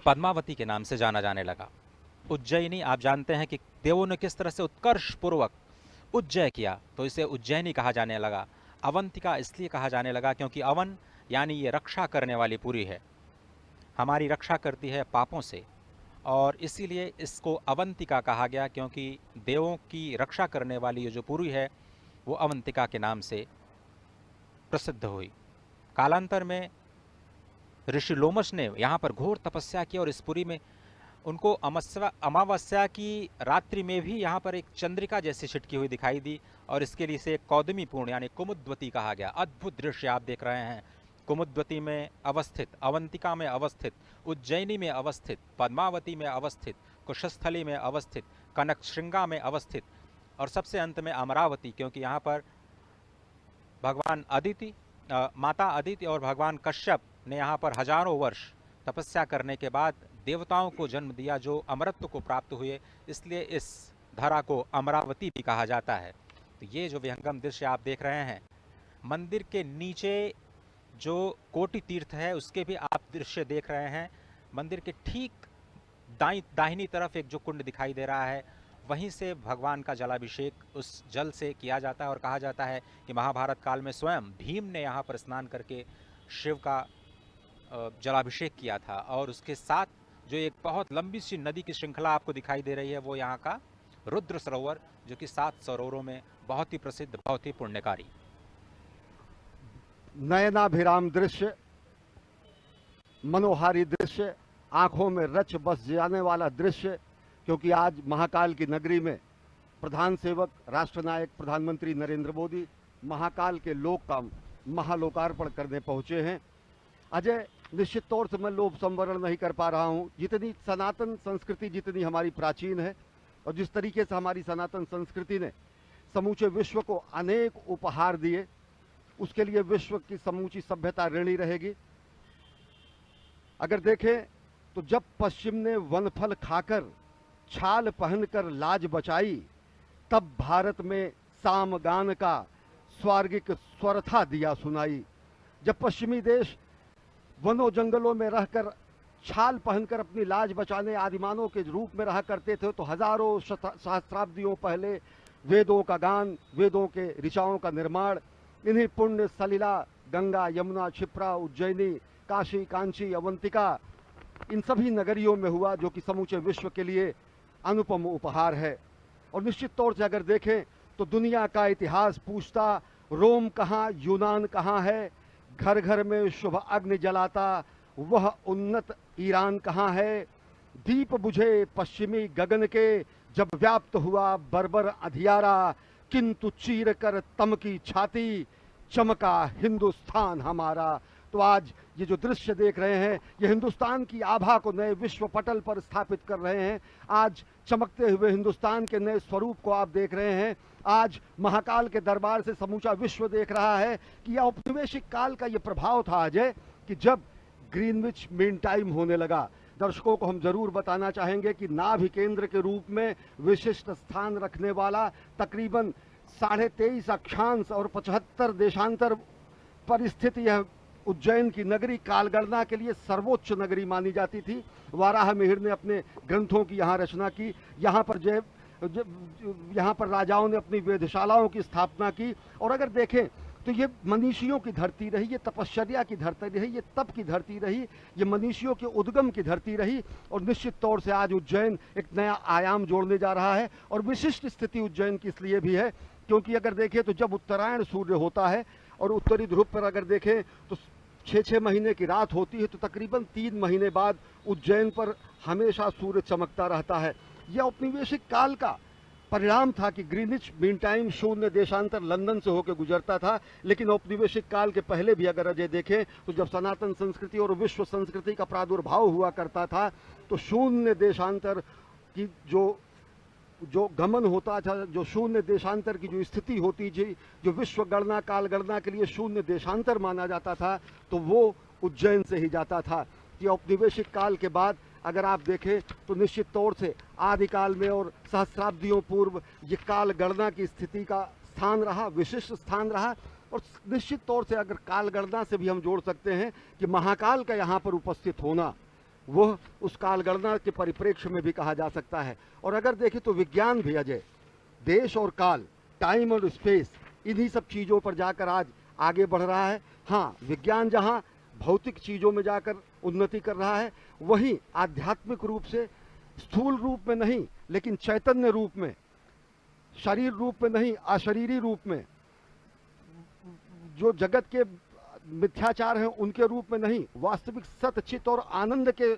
पद्मावती के नाम से जाना जाने लगा। उज्जैनी, आप जानते हैं कि देवों ने किस तरह से उत्कर्ष पूर्वक उज्जय किया, तो इसे उज्जैनी कहा जाने लगा। अवंतिका इसलिए कहा जाने लगा क्योंकि अवन यानी ये रक्षा करने वाली पुरी है, हमारी रक्षा करती है पापों से, और इसीलिए इसको अवंतिका कहा गया, क्योंकि देवों की रक्षा करने वाली ये जो पुरी है वो अवंतिका के नाम से प्रसिद्ध हुई। कालांतर में ऋषि लोमश ने यहाँ पर घोर तपस्या की, और इस पुरी में उनको अमावस्या की रात्रि में भी यहाँ पर एक चंद्रिका जैसी छिटकी हुई दिखाई दी, और इसके लिए इसे कौदमी पूर्ण यानी कुमुद्वती कहा गया। अद्भुत दृश्य आप देख रहे हैं, कुमुद्वती में अवस्थित, अवंतिका में अवस्थित, उज्जैनी में अवस्थित, पद्मावती में अवस्थित, कुशस्थली में अवस्थित, कनक श्रृंगा में अवस्थित, और सबसे अंत में अमरावती, क्योंकि यहाँ पर भगवान अदिति, माता अदिति और भगवान कश्यप ने यहाँ पर हजारों वर्ष तपस्या करने के बाद देवताओं को जन्म दिया जो अमरत्व को प्राप्त हुए, इसलिए इस धरा को अमरावती भी कहा जाता है। तो ये जो विहंगम दृश्य आप देख रहे हैं, मंदिर के नीचे जो कोटि तीर्थ है उसके भी आप दृश्य देख रहे हैं। मंदिर के ठीक दाहिनी तरफ एक जो कुंड दिखाई दे रहा है, वहीं से भगवान का जलाभिषेक उस जल से किया जाता है और कहा जाता है कि महाभारत काल में स्वयं भीम ने यहाँ पर स्नान करके शिव का जलाभिषेक किया था। और उसके साथ जो एक बहुत लंबी सी नदी की श्रृंखला आपको दिखाई दे रही है, वो यहाँ का रुद्र सरोवर, जो कि 7 सरोवरों में बहुत ही प्रसिद्ध, बहुत ही पुण्यकारी। नयनाभिराम दृश्य, मनोहारी दृश्य, आंखों में रच बस जाने वाला दृश्य, क्योंकि आज महाकाल की नगरी में प्रधान सेवक राष्ट्रनायक प्रधानमंत्री नरेंद्र मोदी महाकाल के लोक का महालोकार्पण करने पहुंचे हैं। अजय, निश्चित तौर से मैं लोभ संवरण नहीं कर पा रहा हूं। जितनी सनातन संस्कृति जितनी हमारी प्राचीन है और जिस तरीके से हमारी सनातन संस्कृति ने समूचे विश्व को अनेक उपहार दिए, उसके लिए विश्व की समूची सभ्यता ऋणी रहेगी। अगर देखें तो जब पश्चिम ने वनफल खाकर छाल पहनकर लाज बचाई, तब भारत में सामगान का स्वर्गिक स्वर था दिया सुनाई। जब पश्चिमी देश वनों जंगलों में रहकर छाल पहनकर अपनी लाज बचाने आदिमानव के रूप में रहा करते थे, तो हजारों सहस्राब्दियों पहले वेदों का गान, वेदों के ऋचाओं का निर्माण इन्हीं पुण्य सलिला, गंगा, यमुना, क्षिप्रा, उज्जैनी, काशी, कांची, अवंतिका, इन सभी नगरियों में हुआ, जो कि समूचे विश्व के लिए अनुपम उपहार है। और निश्चित तौर से अगर देखें तो दुनिया का इतिहास पूछता, रोम कहाँ, यूनान कहाँ है, घर घर में शुभ अग्नि जलाता वह उन्नत ईरान कहाँ है, दीप बुझे पश्चिमी गगन के जब व्याप्त हुआ बर्बर अंधियारा, किंतु चीर कर तम की छाती चमका हिंदुस्तान हमारा। तो आज ये जो दृश्य देख रहे हैं, ये हिंदुस्तान की आभा को नए विश्व पटल पर स्थापित कर रहे हैं। आज चमकते हुए हिंदुस्तान के नए स्वरूप को आप देख रहे हैं। आज महाकाल के दरबार से समूचा विश्व देख रहा है कि यह औपनिवेशिक काल का ये प्रभाव था अजय, कि जब ग्रीनविच मीन टाइम होने लगा। दर्शकों को हम जरूर बताना चाहेंगे कि नाभि केंद्र के रूप में विशिष्ट स्थान रखने वाला तकरीबन 23.5 अक्षांश और 75 देशांतर पर स्थित यह उज्जैन की नगरी कालगणना के लिए सर्वोच्च नगरी मानी जाती थी। वाराह मिहिर ने अपने ग्रंथों की यहाँ रचना की। यहाँ पर राजाओं ने अपनी वेधशालाओं की स्थापना की। और अगर देखें तो ये मनीषियों की धरती रही, ये तपश्चर्या की धरती रही, ये तप की धरती रही, ये मनीषियों के उद्गम की धरती रही। और निश्चित तौर से आज उज्जैन एक नया आयाम जोड़ने जा रहा है। और विशिष्ट स्थिति उज्जैन की इसलिए भी है क्योंकि अगर देखें तो जब उत्तरायण सूर्य होता है और उत्तरी ध्रुव पर अगर देखें तो 6-6 महीने की रात होती है, तो तकरीबन 3 महीने बाद उज्जैन पर हमेशा सूर्य चमकता रहता है। यह औपनिवेशिक काल का परिणाम था कि ग्रीनिच मीन टाइम 0 देशांतर लंदन से होकर गुजरता था। लेकिन औपनिवेशिक काल के पहले भी अगर अजय देखें तो जब सनातन संस्कृति और विश्व संस्कृति का प्रादुर्भाव हुआ करता था, तो 0 देशांतर की जो गमन होता था, जो 0 देशांतर की जो स्थिति होती थी, जो विश्व गणना काल गणना के लिए 0 देशांतर माना जाता था, तो वो उज्जैन से ही जाता था। कि औपनिवेशिक काल के बाद अगर आप देखें तो निश्चित तौर से आदिकाल में और सहस्राब्दियों पूर्व ये काल गणना की स्थिति का स्थान रहा, विशिष्ट स्थान रहा। और निश्चित तौर से अगर काल गणना से भी हम जोड़ सकते हैं कि महाकाल का यहाँ पर उपस्थित होना, वह उस काल गणना के परिप्रेक्ष्य में भी कहा जा सकता है। और अगर देखें तो विज्ञान भी अजय देश और काल, टाइम और स्पेस, इन्हीं सब चीज़ों पर जाकर आज आगे बढ़ रहा है। हाँ, विज्ञान जहाँ भौतिक चीज़ों में जाकर उन्नति कर रहा है, वहीं आध्यात्मिक रूप से, स्थूल रूप में नहीं लेकिन चैतन्य रूप में, शरीर रूप में नहीं अशरीरी रूप में, जो जगत के मिथ्याचार हैं उनके रूप में नहीं, वास्तविक सत्य, चित और आनंद के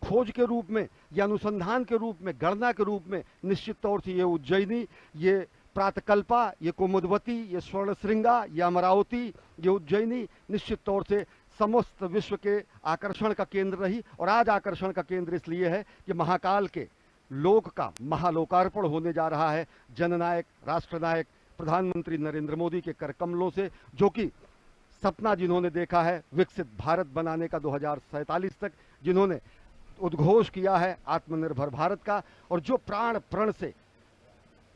खोज के रूप में या अनुसंधान के रूप में, गणना के रूप में निश्चित तौर से ये उज्जैनी, ये प्रातकल्पा, ये कुमुदवती, ये स्वर्णश्रृंगा, ये अमरावती, ये उज्जैनी निश्चित तौर से समस्त विश्व के आकर्षण का केंद्र रही। और आज आकर्षण का केंद्र इसलिए है कि महाकाल के लोक का महालोकार्पण होने जा रहा है जननायक राष्ट्रनायक प्रधानमंत्री नरेंद्र मोदी के कर कमलों से, जो कि सपना जिन्होंने देखा है विकसित भारत बनाने का 2047 तक, जिन्होंने उद्घोष किया है आत्मनिर्भर भारत का, और जो प्राण प्रण से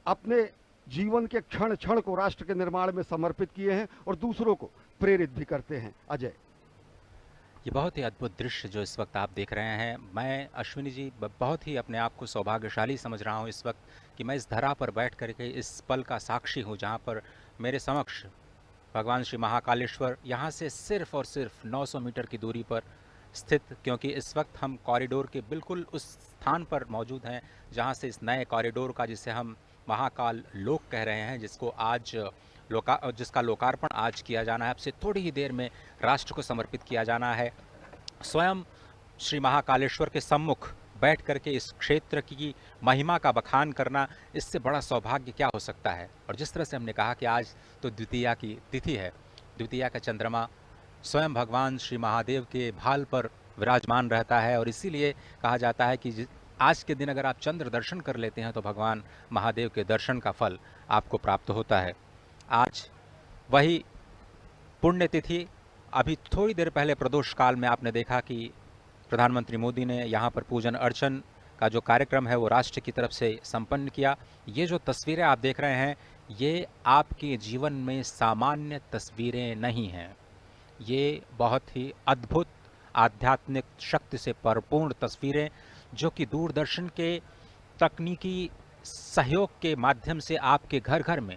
अपने जीवन के क्षण क्षण को राष्ट्र के निर्माण में समर्पित किए हैं और दूसरों को प्रेरित भी करते हैं। अजय, ये बहुत ही अद्भुत दृश्य जो इस वक्त आप देख रहे हैं, मैं अश्विनी जी बहुत ही अपने आप को सौभाग्यशाली समझ रहा हूँ इस वक्त कि मैं इस धरा पर बैठ करके इस पल का साक्षी हूँ जहाँ पर मेरे समक्ष भगवान श्री महाकालेश्वर यहाँ से सिर्फ और सिर्फ 900 मीटर की दूरी पर स्थित, क्योंकि इस वक्त हम कॉरिडोर के बिल्कुल उस स्थान पर मौजूद हैं जहाँ से इस नए कॉरिडोर का, जिसे हम महाकाल लोक कह रहे हैं, जिसका लोकार्पण आज किया जाना है। अब से थोड़ी ही देर में राष्ट्र को समर्पित किया जाना है। स्वयं श्री महाकालेश्वर के सम्मुख बैठ करके इस क्षेत्र की महिमा का बखान करना, इससे बड़ा सौभाग्य क्या हो सकता है। और जिस तरह से हमने कहा कि आज तो द्वितीया की तिथि है, द्वितीया का चंद्रमा स्वयं भगवान श्री महादेव के भाल पर विराजमान रहता है, और इसीलिए कहा जाता है कि आज के दिन अगर आप चंद्र दर्शन कर लेते हैं तो भगवान महादेव के दर्शन का फल आपको प्राप्त होता है। आज वही पुण्यतिथि, अभी थोड़ी देर पहले प्रदोष काल में आपने देखा कि प्रधानमंत्री मोदी ने यहाँ पर पूजन अर्चन का जो कार्यक्रम है वो राष्ट्र की तरफ से संपन्न किया। ये जो तस्वीरें आप देख रहे हैं, ये आपके जीवन में सामान्य तस्वीरें नहीं हैं, ये बहुत ही अद्भुत आध्यात्मिक शक्ति से परिपूर्ण तस्वीरें, जो कि दूरदर्शन के तकनीकी सहयोग के माध्यम से आपके घर घर में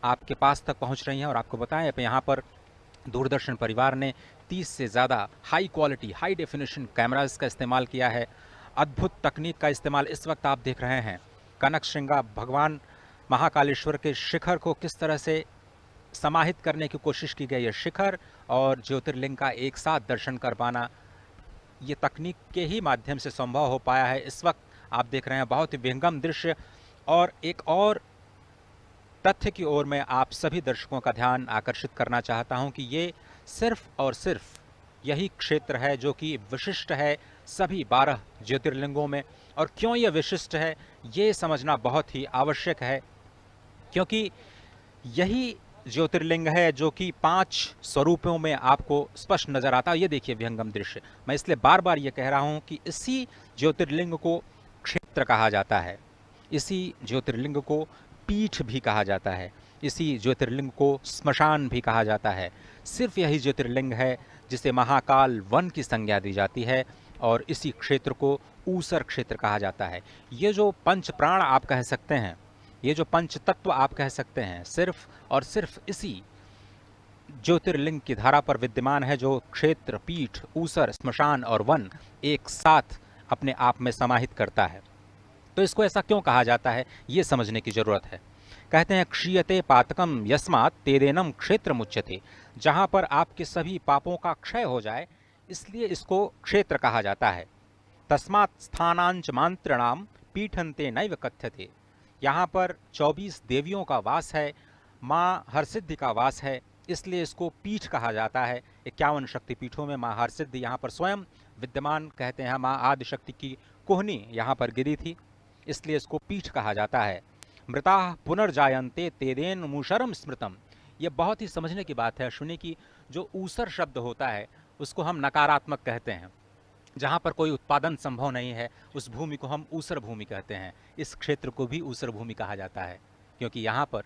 आपके पास तक पहुंच रही हैं। और आपको बताएं, यहाँ पर दूरदर्शन परिवार ने 30 से ज़्यादा high quality, high definition cameras का इस्तेमाल किया है। अद्भुत तकनीक का इस्तेमाल इस वक्त आप देख रहे हैं। कनक श्रृंगा भगवान महाकालेश्वर के शिखर को किस तरह से समाहित करने की कोशिश की गई है। शिखर और ज्योतिर्लिंग का एक साथ दर्शन कर पाना, ये तकनीक के ही माध्यम से संभव हो पाया है। इस वक्त आप देख रहे हैं बहुत ही विहंगम दृश्य। और एक और तथ्य की ओर मैं आप सभी दर्शकों का ध्यान आकर्षित करना चाहता हूं कि ये सिर्फ और सिर्फ यही क्षेत्र है जो कि विशिष्ट है सभी 12 ज्योतिर्लिंगों में। और क्यों ये विशिष्ट है, ये समझना बहुत ही आवश्यक है, क्योंकि यही ज्योतिर्लिंग है जो कि 5 स्वरूपों में आपको स्पष्ट नजर आता है। ये देखिए विहंगम दृश्य, मैं इसलिए बार बार ये कह रहा हूं कि इसी ज्योतिर्लिंग को क्षेत्र कहा जाता है, इसी ज्योतिर्लिंग को पीठ भी कहा जाता है, इसी ज्योतिर्लिंग को स्मशान भी कहा जाता है। सिर्फ यही ज्योतिर्लिंग है जिसे महाकाल वन की संज्ञा दी जाती है, और इसी क्षेत्र को ऊसर क्षेत्र कहा जाता है। ये जो पंच प्राण आप कह सकते हैं, ये जो पंच तत्व आप कह सकते हैं, सिर्फ और सिर्फ इसी ज्योतिर्लिंग की धारा पर विद्यमान है, जो क्षेत्र, पीठ, ऊसर, स्मशान और वन एक साथ अपने आप में समाहित करता है। तो इसको ऐसा क्यों कहा जाता है, ये समझने की जरूरत है। कहते हैं क्षीयते पातकम यस्मात् तेदेनम क्षेत्र मुच्यते, जहां पर आपके सभी पापों का क्षय हो जाए इसलिए इसको क्षेत्र कहा जाता है। तस्मात् स्थानांच मंत्रणाम पीठन्ते नैव कथ्यते, यहाँ पर 24 देवियों का वास है, माँ हरसिद्धि का वास है, इसलिए इसको पीठ कहा जाता है। 51 शक्तिपीठों में माँ हरसिद्धि यहाँ पर स्वयं विद्यमान, कहते हैं माँ आदिशक्ति की कोहनी यहाँ पर गिरी थी, इसलिए इसको पीठ कहा जाता है। मृता पुनर्जायन्ते तेदेन मूषरम स्मृतम, ये बहुत ही समझने की बात है अश्विनी की। जो ऊसर शब्द होता है उसको हम नकारात्मक कहते हैं, जहाँ पर कोई उत्पादन संभव नहीं है उस भूमि को हम ऊसर भूमि कहते हैं। इस क्षेत्र को भी ऊसर भूमि कहा जाता है, क्योंकि यहाँ पर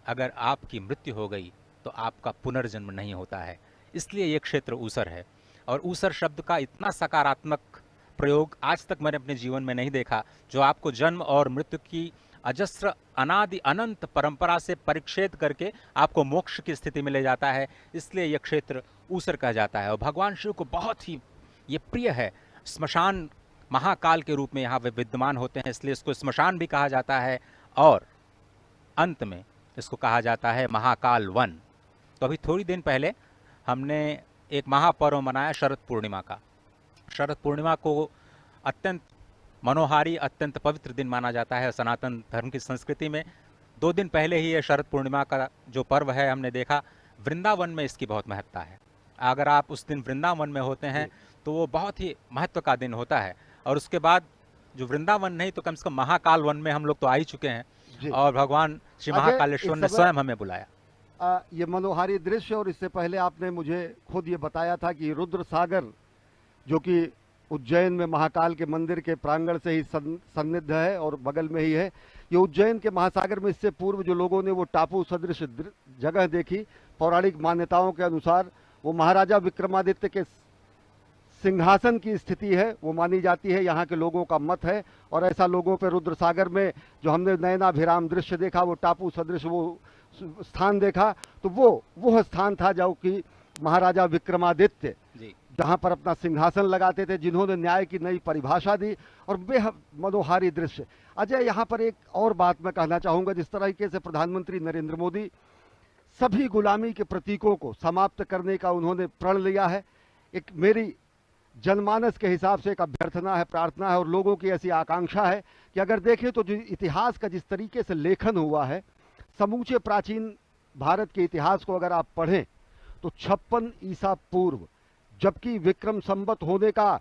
अगर आपकी मृत्यु हो गई तो आपका पुनर्जन्म नहीं होता है, इसलिए ये क्षेत्र ऊसर है। और ऊसर शब्द का इतना सकारात्मक प्रयोग आज तक मैंने अपने जीवन में नहीं देखा, जो आपको जन्म और मृत्यु की अजस्र अनादि अनंत परंपरा से परिच्छेद करके आपको मोक्ष की स्थिति में ले जाता है, इसलिए यह क्षेत्र ऊसर कहा जाता है। और भगवान शिव को बहुत ही ये प्रिय है। स्मशान महाकाल के रूप में यहाँ वे विद्यमान होते हैं, इसलिए इसको स्मशान भी कहा जाता है, और अंत में इसको कहा जाता है महाकाल वन। तो अभी थोड़ी दिन पहले हमने एक महापर्व मनाया शरद पूर्णिमा का। शरद पूर्णिमा को अत्यंत मनोहारी, अत्यंत पवित्र दिन माना जाता है सनातन धर्म की संस्कृति में। 2 दिन पहले ही ये शरद पूर्णिमा का जो पर्व है हमने देखा, वृंदावन में इसकी बहुत महत्ता है। अगर आप उस दिन वृंदावन में होते हैं तो वो बहुत ही महत्व का दिन होता है। और उसके बाद जो वृंदावन नहीं तो कम से कम महाकाल वन में हम लोग तो आ ही चुके हैं, और भगवान श्री महाकालेश्वर ने स्वयं हमें बुलाया। ये मनोहारी दृश्य, और इससे पहले आपने मुझे खुद ये बताया था कि रुद्र सागर जो कि उज्जैन में महाकाल के मंदिर के प्रांगण से ही सन्निध है और बगल में ही है, ये उज्जैन के महासागर में इससे पूर्व जो लोगों ने वो टापू सदृश जगह देखी, पौराणिक मान्यताओं के अनुसार वो महाराजा विक्रमादित्य के सिंहासन की स्थिति है वो मानी जाती है, यहाँ के लोगों का मत है। और ऐसा लोगों पे रुद्र सागर में जो हमने नयनाभिराम दृश्य देखा, वो टापू सदृश वो स्थान देखा, तो वो स्थान था जो कि महाराजा विक्रमादित्य जी जहाँ पर अपना सिंहासन लगाते थे, जिन्होंने न्याय की नई परिभाषा दी, और बेहद मनोहारी दृश्य। अजय, यहाँ पर एक और बात मैं कहना चाहूँगा, जिस तरीके से प्रधानमंत्री नरेंद्र मोदी सभी गुलामी के प्रतीकों को समाप्त करने का उन्होंने प्रण लिया है, एक मेरी जनमानस के हिसाब से एक अभ्यर्थना है, प्रार्थना है, और लोगों की ऐसी आकांक्षा है कि अगर देखें तो जो इतिहास का जिस तरीके से लेखन हुआ है, समूचे प्राचीन भारत के इतिहास को अगर आप पढ़ें तो 56 ईसा पूर्व, जबकि विक्रम संवत होने का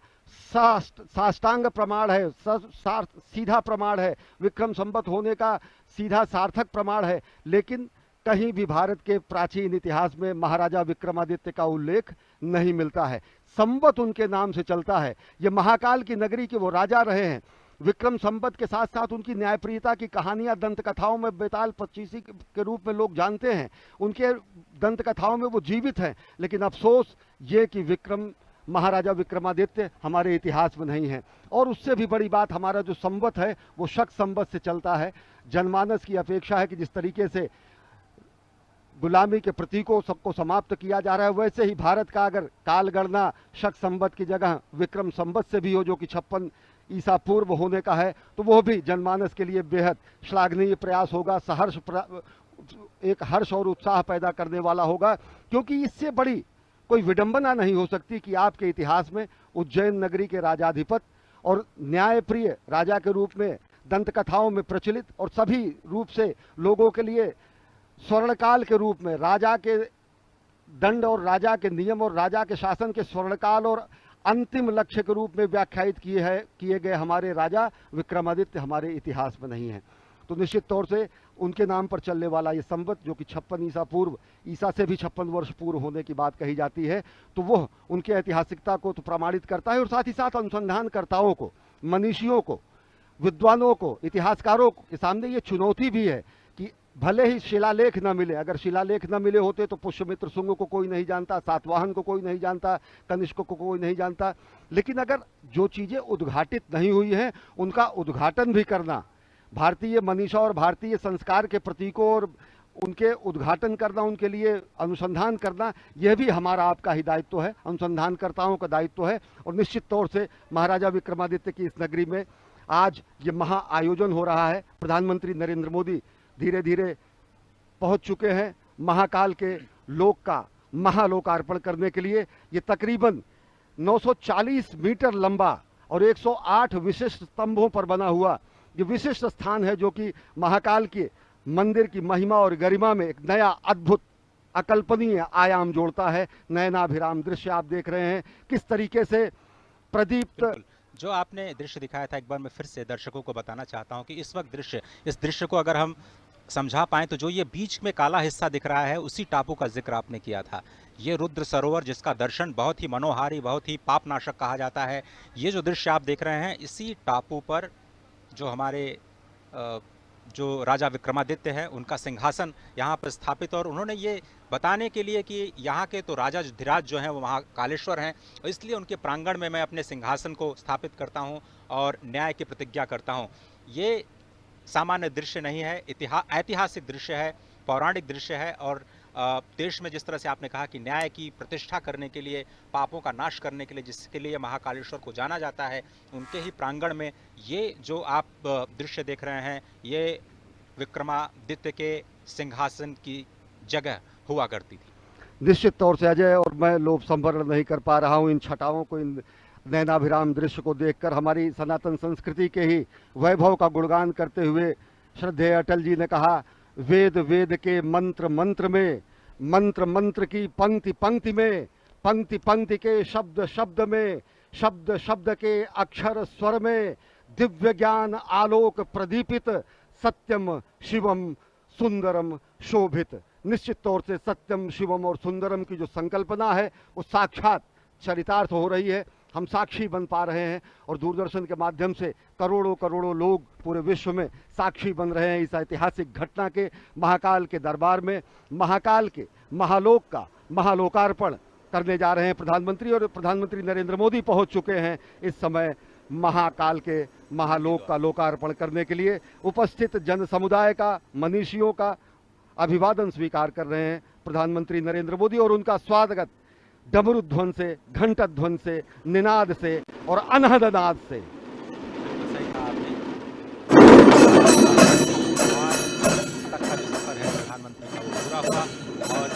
साष्टांग प्रमाण है, सीधा प्रमाण है, विक्रम संवत होने का सीधा सार्थक प्रमाण है, लेकिन कहीं भी भारत के प्राचीन इतिहास में महाराजा विक्रमादित्य का उल्लेख नहीं मिलता है। संवत उनके नाम से चलता है। ये महाकाल की नगरी के वो राजा रहे हैं। विक्रम संवत के साथ साथ उनकी न्यायप्रियता की कहानियां दंत कथाओं में बेताल 25 के रूप में लोग जानते हैं, उनके दंत कथाओं में वो जीवित हैं। लेकिन अफसोस ये कि महाराजा विक्रमादित्य हमारे इतिहास में नहीं है। और उससे भी बड़ी बात, हमारा जो संवत है वो शक संवत से चलता है। जनमानस की अपेक्षा है कि जिस तरीके से गुलामी के प्रतीकों सबको समाप्त किया जा रहा है, वैसे ही भारत का अगर काल गणना शक संवत की जगह विक्रम संवत से भी हो, जो कि 56 ईसा पूर्व होने का है, तो वो भी जनमानस के लिए बेहद श्लाघनीय प्रयास होगा, एक हर्ष और उत्साह पैदा करने वाला होगा। क्योंकि इससे बड़ी कोई विडंबना नहीं हो सकती कि आपके इतिहास में उज्जैन नगरी के राजाधिपत और न्यायप्रिय राजा के रूप में दंत कथाओं में प्रचलित और सभी रूप से लोगों के लिए स्वर्णकाल के रूप में राजा के दंड और राजा के नियम और राजा के शासन के स्वर्णकाल और अंतिम लक्ष्य के रूप में व्याख्यायित किए गए हमारे राजा विक्रमादित्य हमारे इतिहास में नहीं है। तो निश्चित तौर से उनके नाम पर चलने वाला ये संवत, जो कि 56 ईसा पूर्व, ईसा से भी 56 वर्ष पूर्व होने की बात कही जाती है, तो वह उनके ऐतिहासिकता को तो प्रमाणित करता है और साथ ही साथ अनुसंधानकर्ताओं को, मनीषियों को, विद्वानों को, इतिहासकारों के सामने ये चुनौती भी है कि भले ही शिलालेख न मिले, अगर शिलालेख न मिले होते तो पुष्यमित्र शुंग को कोई नहीं जानता, सातवाहन को कोई नहीं जानता, कनिष्क को कोई नहीं जानता, लेकिन अगर जो चीज़ें उद्घाटित नहीं हुई हैं उनका उद्घाटन भी करना, भारतीय मनीषा और भारतीय संस्कार के प्रतीकों और उनके उद्घाटन करना, उनके लिए अनुसंधान करना, यह भी हमारा आपका ही दायित्व है, अनुसंधानकर्ताओं का दायित्व है। और निश्चित तौर से महाराजा विक्रमादित्य की इस नगरी में आज ये महा आयोजन हो रहा है। प्रधानमंत्री नरेंद्र मोदी धीरे धीरे पहुंच चुके हैं महाकाल के लोक का महालोकार्पण करने के लिए। ये तकरीबन 940 मीटर लंबा और 108 विशिष्ट स्तंभों पर बना हुआ ये विशिष्ट स्थान है, जो कि महाकाल के मंदिर की महिमा और गरिमा में एक नया अद्भुत अकल्पनीय आयाम जोड़ता है। नयनाभिराम दृश्य आप देख रहे हैं, किस तरीके से प्रदीप्त जो आपने दृश्य दिखाया था, एक बार मैं फिर से दर्शकों को बताना चाहता हूं कि इस वक्त इस दृश्य को अगर हम समझा पाएं तो जो ये बीच में काला हिस्सा दिख रहा है उसी टापू का जिक्र आपने किया था। ये रुद्र सरोवर, जिसका दर्शन बहुत ही मनोहारी, बहुत ही पापनाशक कहा जाता है, ये जो दृश्य आप देख रहे हैं इसी टापू पर जो हमारे जो राजा विक्रमादित्य है उनका सिंहासन यहाँ पर स्थापित, और उन्होंने ये बताने के लिए कि यहाँ के तो राजा धीराज जो हैं वो महाकालेश्वर हैं, इसलिए उनके प्रांगण में मैं अपने सिंहासन को स्थापित करता हूँ और न्याय की प्रतिज्ञा करता हूँ। ये सामान्य दृश्य नहीं है, ऐतिहासिक दृश्य है, पौराणिक दृश्य है। और देश में जिस तरह से आपने कहा कि न्याय की प्रतिष्ठा करने के लिए, पापों का नाश करने के लिए जिसके लिए महाकालेश्वर को जाना जाता है, उनके ही प्रांगण में ये जो आप दृश्य देख रहे हैं ये विक्रमादित्य के सिंहासन की जगह हुआ करती थी। निश्चित तौर से अजय, और मैं लोभ संवरण नहीं कर पा रहा हूँ इन छटाओं को, इन नयनाभिराम दृश्य को देखकर। हमारी सनातन संस्कृति के ही वैभव का गुणगान करते हुए श्रद्धेय अटल जी ने कहा, वेद वेद के मंत्र मंत्र में, मंत्र मंत्र की पंक्ति पंक्ति में, पंक्ति पंक्ति के शब्द शब्द में, शब्द शब्द के अक्षर स्वर में, दिव्य ज्ञान आलोक प्रदीपित, सत्यम शिवम सुंदरम शोभित। निश्चित तौर से सत्यम शिवम और सुंदरम की जो संकल्पना है वो साक्षात चरितार्थ हो रही है। हम साक्षी बन पा रहे हैं और दूरदर्शन के माध्यम से करोड़ों करोड़ों लोग पूरे विश्व में साक्षी बन रहे हैं इस ऐतिहासिक घटना के। महाकाल के दरबार में महाकाल के महालोक का महालोकार्पण करने जा रहे हैं प्रधानमंत्री, और प्रधानमंत्री नरेंद्र मोदी पहुंच चुके हैं इस समय महाकाल के महालोक का लोकार्पण करने के लिए। उपस्थित जन समुदाय का, मनीषियों का अभिवादन स्वीकार कर रहे हैं प्रधानमंत्री नरेंद्र मोदी, और उनका स्वागत डमरू ध्वन से, घंटा ध्वन से, निनाद से और अनहद नाद से। सही कहा आपने। और तक का जो सफर है प्रधानमंत्री का वो पूरा हुआ और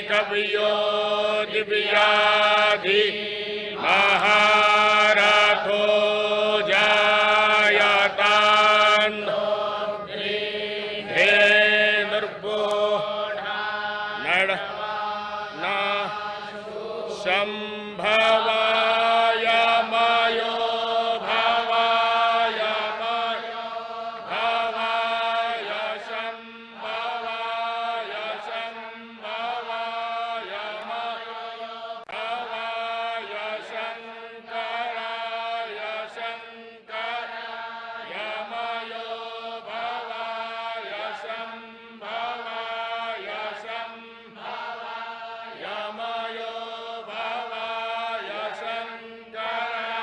कवियो दिव्याधि महारथो जायतान धेनुर्भो नड़ न संभवाय मयो भवाय भवाय संभवाय संभवाय भवाय शंकराय शंकराय मयो भवाय संभवाय संभवाय मयो भवाय शंकराय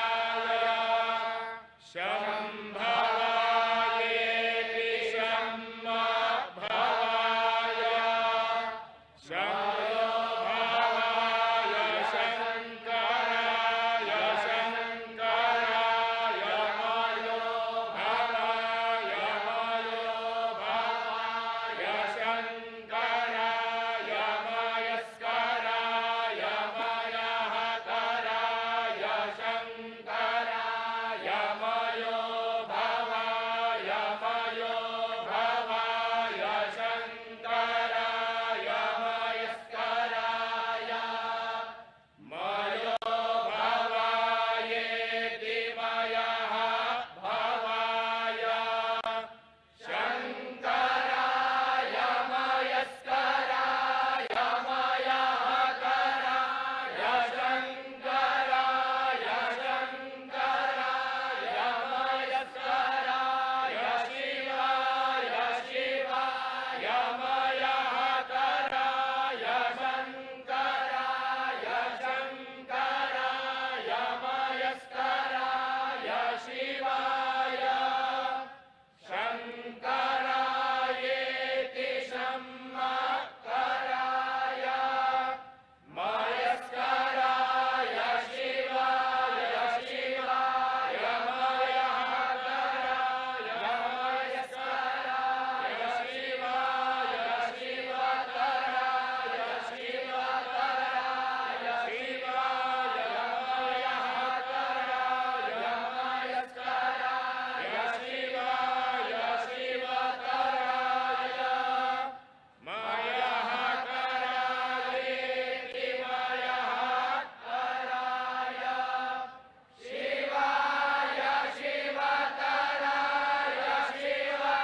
संभवायेति संभवाय शंयो भवाय शंकराय शंकराय मयो भवाय शंकराय मयस्कराय मयहकराय शंकराय मयो भवाय शंकराय मयस्कराय मयो भवायेति मयः भवाय शंकराय मयस्कराय मयहकराय शंकराय शंकराय मयस्कराय शिवाय शिवाय मयहकराय शंकराय शंकराय मयस्कराय शिवाय शंकरायेति शंकराय मयस्कराय शिवाय शिवाय मयहकराय मयस्कराय शिवाय शिवतराय शिवतराय शिवाय मयहकराय मयस्कराय शिवाय शिवतराय मयहकरायेति मयहकराय शिवाय शिवतराय शिवतराय शिवाय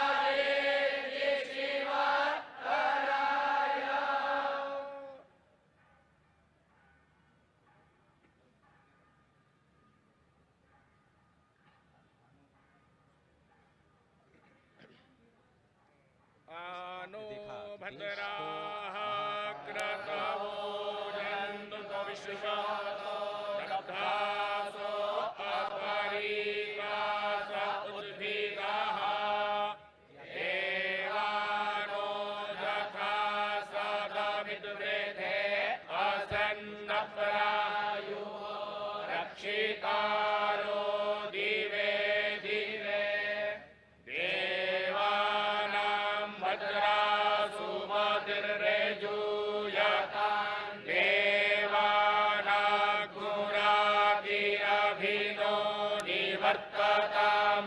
शिवतरायेति शिवतराय आनो भद्राः क्रतवोजन्तु भविष्यतो रब्धासो अपरीकास उद्भिदाः देवानो यथा सदमिद्वृधे असन्नप्रायो रक्षितारो दिवे दिवे देवानां भद्रासु मतिर्रेजूयतां देवानाग्मुरादिरभिनो निवर्ततां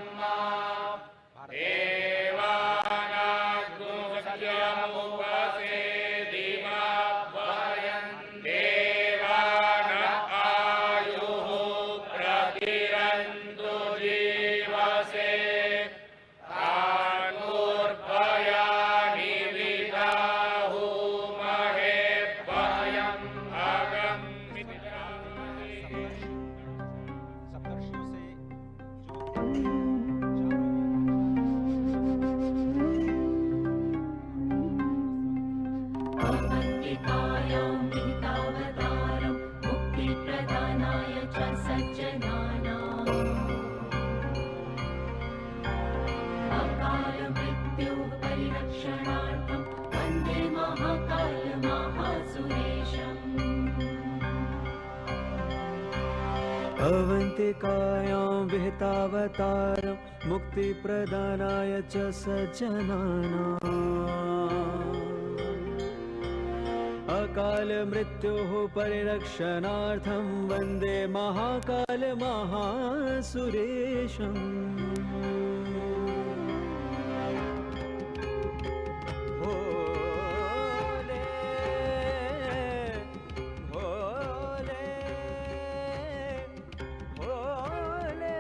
देवानाग्मुसत्यमुपसेदिमाभयं देवान आयुः प्रतिरन्तु जीवसे तान्मूर्भयानि विदाहु महे भयम् अगम्यते। सप्तर्षियों से अवन्तिकायां विहितावतारं मुक्तिप्रदानाय च सज्जनानाम् अकालमृत्योः परिरक्षणार्थं वन्दे महाकालमहासुरेशम् अवन्तिकायां विहितावतारं मुक्तिप्रदानाय च सज्जनानाम् अकालमृत्योः परिरक्षणार्थं वन्दे महाकालमहासुरेशम् भोले भोले भोले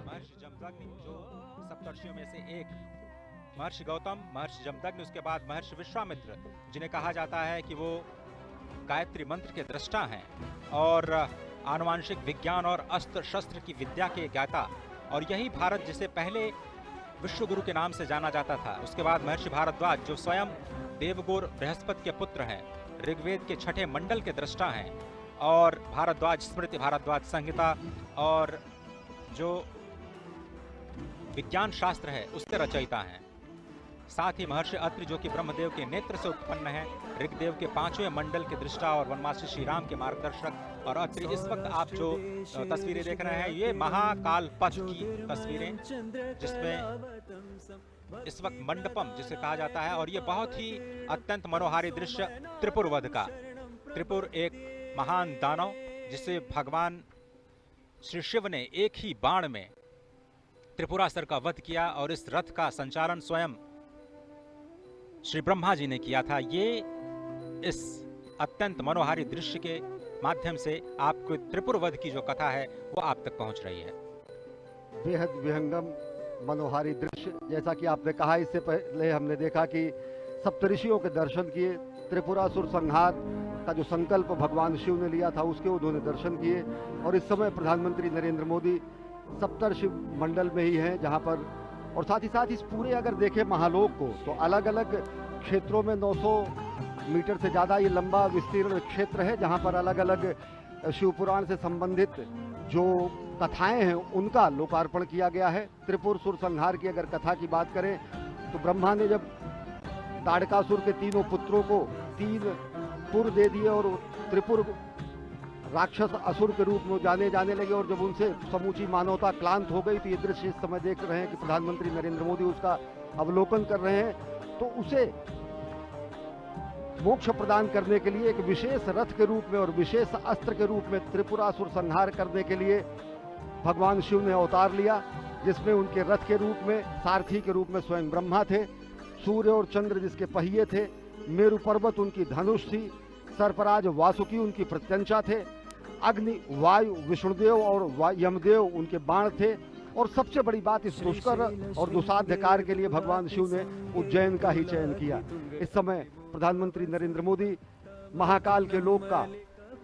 महर्षि जमदग्नि जो सप्तर्षियों में से एक महर्षि गौतम, महर्षि जमदग्नि, उसके बाद महर्षि विश्वामित्र, जिन्हें कहा जाता है कि वो गायत्री मंत्र के दृष्टा हैं और आनुवांशिक विज्ञान और अस्त्र शस्त्र की विद्या के ज्ञाता, और यही भारत जिसे पहले विश्वगुरु के नाम से जाना जाता था। उसके बाद महर्षि भारद्वाज जो स्वयं देवगुरु बृहस्पति के पुत्र हैं, ऋग्वेद के छठे मंडल के दृष्टा हैं, और भारद्वाज स्मृति, भारद्वाज संहिता और जो विज्ञान शास्त्र है उसके रचयिता हैं। साथ ही महर्षि अत्रि जो कि ब्रह्मदेव के नेत्र से उत्पन्न है, ऋग्वेद के 5वें मंडल के दृष्टा और वनवासी श्री राम के मार्गदर्शक। और अत्रि, इस वक्त आप जो तस्वीरें देख रहे हैं ये महाकाल पथ की तस्वीरें, जिसमें इस वक्त मंडपम जिसे कहा जाता है, और ये बहुत ही अत्यंत मनोहारी दृश्य त्रिपुर वध का। त्रिपुर एक महान दानव जिसे भगवान श्री शिव ने एक ही बाण में त्रिपुरासुर का वध किया, और इस रथ का संचालन स्वयं श्री ब्रह्मा जी ने किया था। ये इस अत्यंत मनोहारी दृश्य के माध्यम से आपको त्रिपुर वध की जो कथा है वो आप तक पहुंच रही है। बेहद विहंगम मनोहारी दृश्य, जैसा कि आपने कहा, इससे पहले हमने देखा कि सप्तऋषियों के दर्शन किए, त्रिपुरासुर संहार का जो संकल्प भगवान शिव ने लिया था उसके उन्होंने दर्शन किए, और इस समय प्रधानमंत्री नरेंद्र मोदी सप्तर्षि मंडल में ही हैं जहां पर, और साथ ही साथ इस पूरे अगर देखें महालोक को तो अलग अलग क्षेत्रों में 900 मीटर से ज़्यादा ये लंबा विस्तीर्ण क्षेत्र है जहां पर अलग अलग शिवपुराण से संबंधित जो कथाएं हैं उनका लोकार्पण किया गया है। त्रिपुरासुर संहार की अगर कथा की बात करें तो ब्रह्मा ने जब ताड़कासुर के तीनों पुत्रों को 3 पुर दे दिए और त्रिपुर राक्षस असुर के रूप में जाने लगे और जब उनसे समूची मानवता क्लांत हो गई, तो ये दृश्य इस समय देख रहे हैं कि प्रधानमंत्री नरेंद्र मोदी उसका अवलोकन कर रहे हैं। तो उसे मोक्ष प्रदान करने के लिए एक विशेष रथ के रूप में और विशेष अस्त्र के रूप में त्रिपुरासुर संहार करने के लिए भगवान शिव ने अवतार लिया, जिसमें उनके रथ के रूप में सारथी के रूप में स्वयं ब्रह्मा थे, सूर्य और चंद्र जिसके पहिए थे, मेरु पर्वत उनकी धनुष थी, सर्पराज वासुकी उनकी प्रत्यंचा थे, अग्नि वायु विष्णुदेव और यमदेव उनके बाण थे। और सबसे बड़ी बात, इस दुष्कर और दुसाध्य कार्य के लिए भगवान शिव ने उज्जैन का ही चयन किया। इस समय प्रधानमंत्री नरेंद्र मोदी महाकाल के लोक का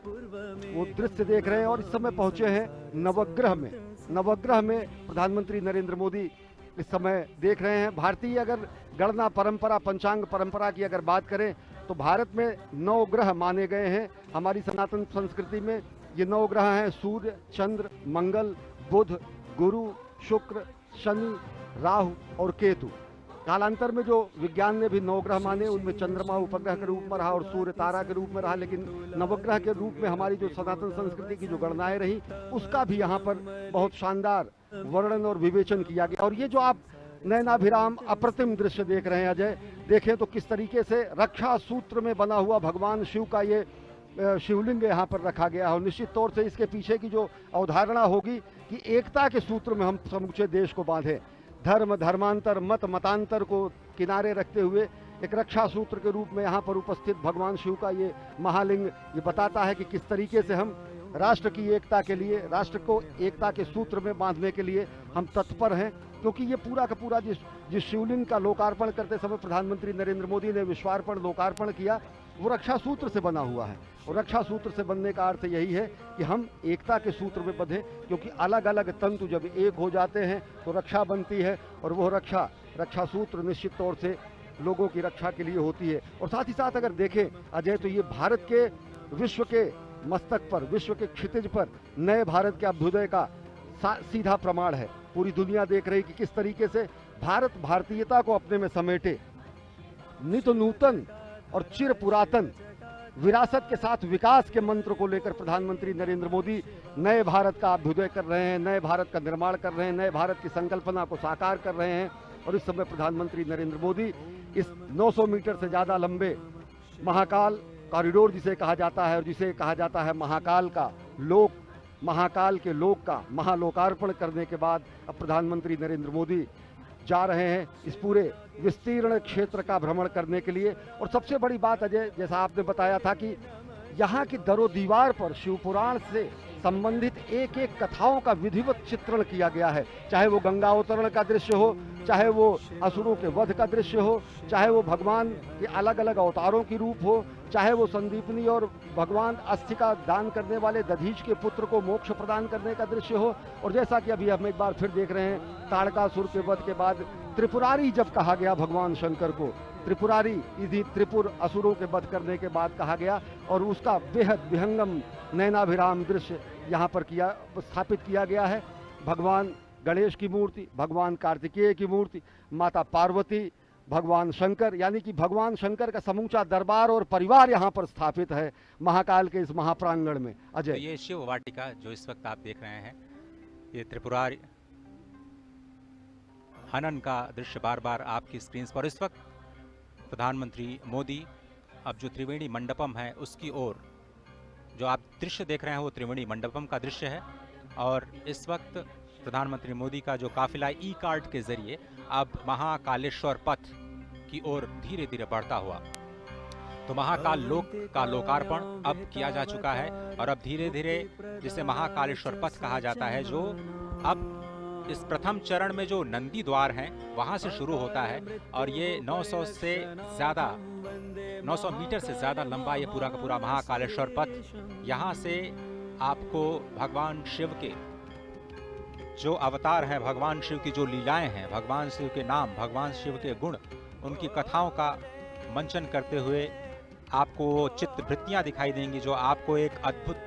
वो दृश्य देख रहे हैं और इस समय पहुंचे हैं नवग्रह में। नवग्रह में प्रधानमंत्री नरेंद्र मोदी इस समय देख रहे हैं। भारतीय अगर गणना परंपरा, पंचांग परंपरा की अगर बात करें तो भारत में 9 ग्रह माने गए हैं। हमारी सनातन संस्कृति में ये 9 ग्रह हैं: सूर्य, चंद्र, मंगल, बुध, गुरु, शुक्र, शनि, राहु और केतु। कालांतर में जो विज्ञान ने भी 9 ग्रह माने, उनमें चंद्रमा उपग्रह के रूप में रहा और सूर्य तारा के रूप में रहा, लेकिन नवग्रह के रूप में हमारी जो सनातन संस्कृति की जो गणनाएं रही, उसका भी यहाँ पर बहुत शानदार वर्णन और विवेचन किया गया। और ये जो आप नयनाभिराम अप्रतिम दृश्य देख रहे हैं अजय, देखें तो किस तरीके से रक्षा सूत्र में बना हुआ भगवान शिव का ये शिवलिंग यहाँ पर रखा गया है। और निश्चित तौर से इसके पीछे की जो अवधारणा होगी कि एकता के सूत्र में हम समूचे देश को बांधे, धर्म धर्मांतर मत मतांतर को किनारे रखते हुए एक रक्षा सूत्र के रूप में यहाँ पर उपस्थित भगवान शिव का ये महालिंग ये बताता है कि किस तरीके से हम राष्ट्र की एकता के लिए, राष्ट्र को एकता के सूत्र में बांधने के लिए हम तत्पर हैं। क्योंकि ये पूरा का पूरा जिस शिवलिंग का लोकार्पण करते समय प्रधानमंत्री नरेंद्र मोदी ने विश्वार्पण लोकार्पण किया, वो रक्षा सूत्र से बना हुआ है। और रक्षा सूत्र से बनने का अर्थ यही है कि हम एकता के सूत्र में बंधे, क्योंकि अलग अलग तंतु जब एक हो जाते हैं तो रक्षा बनती है और वो रक्षा सूत्र निश्चित तौर से लोगों की रक्षा के लिए होती है। और साथ ही साथ अगर देखें अजय, तो ये भारत के विश्व के मस्तक पर, विश्व के क्षितिज पर नए भारत के अभ्युदय का सीधा प्रमाण है। पूरी दुनिया देख रही कि किस तरीके से भारत भारतीयता को अपने में समेटे, नित नूतन और चिर पुरातन विरासत के साथ विकास के मंत्र को लेकर प्रधानमंत्री नरेंद्र मोदी नए भारत का अभ्युदय कर रहे हैं, नए भारत का निर्माण कर रहे हैं, नए भारत की संकल्पना को साकार कर रहे हैं। और इस समय प्रधानमंत्री नरेंद्र मोदी इस 900 मीटर से ज़्यादा लंबे महाकाल कॉरिडोर जिसे कहा जाता है और जिसे कहा जाता है महाकाल का लोक, महाकाल के लोक का महालोकार्पण करने के बाद अब प्रधानमंत्री नरेंद्र मोदी जा रहे हैं इस पूरे विस्तीर्ण क्षेत्र का भ्रमण करने के लिए। और सबसे बड़ी बात अजय, जैसा आपने बताया था कि यहाँ की दरो दीवार पर शिवपुराण से संबंधित एक एक कथाओं का विधिवत चित्रण किया गया है। चाहे वो गंगा अवतरण का दृश्य हो, चाहे वो असुरों के वध का दृश्य हो, चाहे वो भगवान के अलग अलग अवतारों की रूप हो, चाहे वो संदीपनी और भगवान अस्थि का दान करने वाले दधीच के पुत्र को मोक्ष प्रदान करने का दृश्य हो। और जैसा कि अभी हम एक बार फिर देख रहे हैं, ताड़कासुर के वध के बाद त्रिपुरारी जब कहा गया भगवान शंकर को, त्रिपुरारी इधि त्रिपुर असुरों के वध करने के बाद कहा गया, और उसका बेहद विहंगम नयनाभिराम दृश्य यहाँ पर स्थापित किया गया है। भगवान गणेश की मूर्ति, भगवान कार्तिकेय की मूर्ति, माता पार्वती, भगवान शंकर, यानी कि भगवान शंकर का समूचा दरबार और परिवार यहाँ पर स्थापित है महाकाल के इस महाप्रांगण में। अजय, तो ये शिव वाटिका जो इस वक्त आप देख रहे हैं, ये त्रिपुरारी हनन का दृश्य बार बार आपकी स्क्रीन पर। इस वक्त प्रधानमंत्री मोदी अब जो त्रिवेणी मंडपम है उसकी ओर, जो आप दृश्य देख रहे हैं वो त्रिवेणी मंडपम का दृश्य है। और इस वक्त प्रधानमंत्री मोदी का जो काफिला ई कार्ट के जरिए अब महाकालेश्वर पथ की ओर धीरे धीरे बढ़ता हुआ, तो महाकाल लोक का लोकार्पण अब किया जा चुका है। और अब धीरे धीरे जिसे महाकालेश्वर पथ कहा जाता है, जो अब इस प्रथम चरण में जो नंदी द्वार हैं वहां से शुरू होता है और ये 900 मीटर से ज्यादा लंबा ये पूरा का पूरा महाकालेश्वर पथ, यहाँ से आपको भगवान शिव के जो अवतार हैं, भगवान शिव की जो लीलाएं हैं, भगवान शिव के नाम, भगवान शिव के गुण, उनकी कथाओं का मंचन करते हुए आपको चित्रवृत्तियां दिखाई देंगी जो आपको एक अद्भुत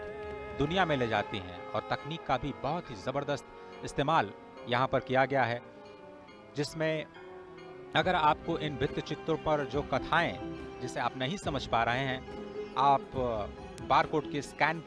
दुनिया में ले जाती हैं। और तकनीक का भी बहुत ही ज़बरदस्त इस्तेमाल यहाँ पर किया गया है, जिसमें अगर आपको इन भित्त चित्रों पर जो कथाएं जिसे आप नहीं समझ पा रहे हैं, आप बारकोड के स्कैन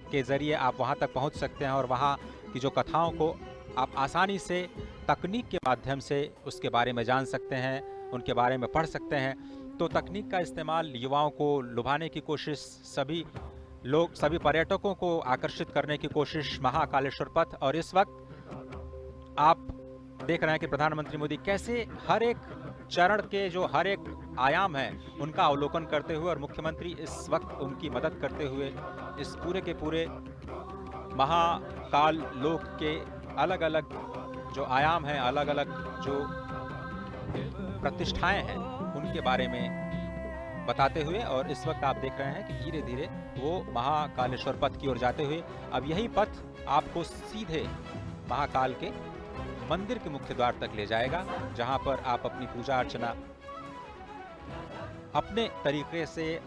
के ज़रिए आप वहाँ तक पहुँच सकते हैं और वहाँ की जो कथाओं को आप आसानी से तकनीक के माध्यम से उसके बारे में जान सकते हैं, उनके बारे में पढ़ सकते हैं। तो तकनीक का इस्तेमाल युवाओं को लुभाने की कोशिश, सभी पर्यटकों को आकर्षित करने की कोशिश महाकालेश्वर पथ। और इस वक्त आप देख रहे हैं कि प्रधानमंत्री मोदी कैसे हर एक चरण के जो हर एक आयाम है उनका अवलोकन करते हुए और मुख्यमंत्री इस वक्त उनकी मदद करते हुए इस पूरे के पूरे महाकाल लोक के अलग अलग जो आयाम हैं, अलग अलग जो प्रतिष्ठाएं हैं उनके बारे में बताते हुए, और इस वक्त आप देख रहे हैं कि धीरे धीरे वो महाकालेश्वर पथ की ओर जाते हुए अब यही पथ आपको सीधे महाकाल के मंदिर के मुख्य द्वार तक ले जाएगा, जहां पर आप अपनी पूजा अर्चना अपने तरीके से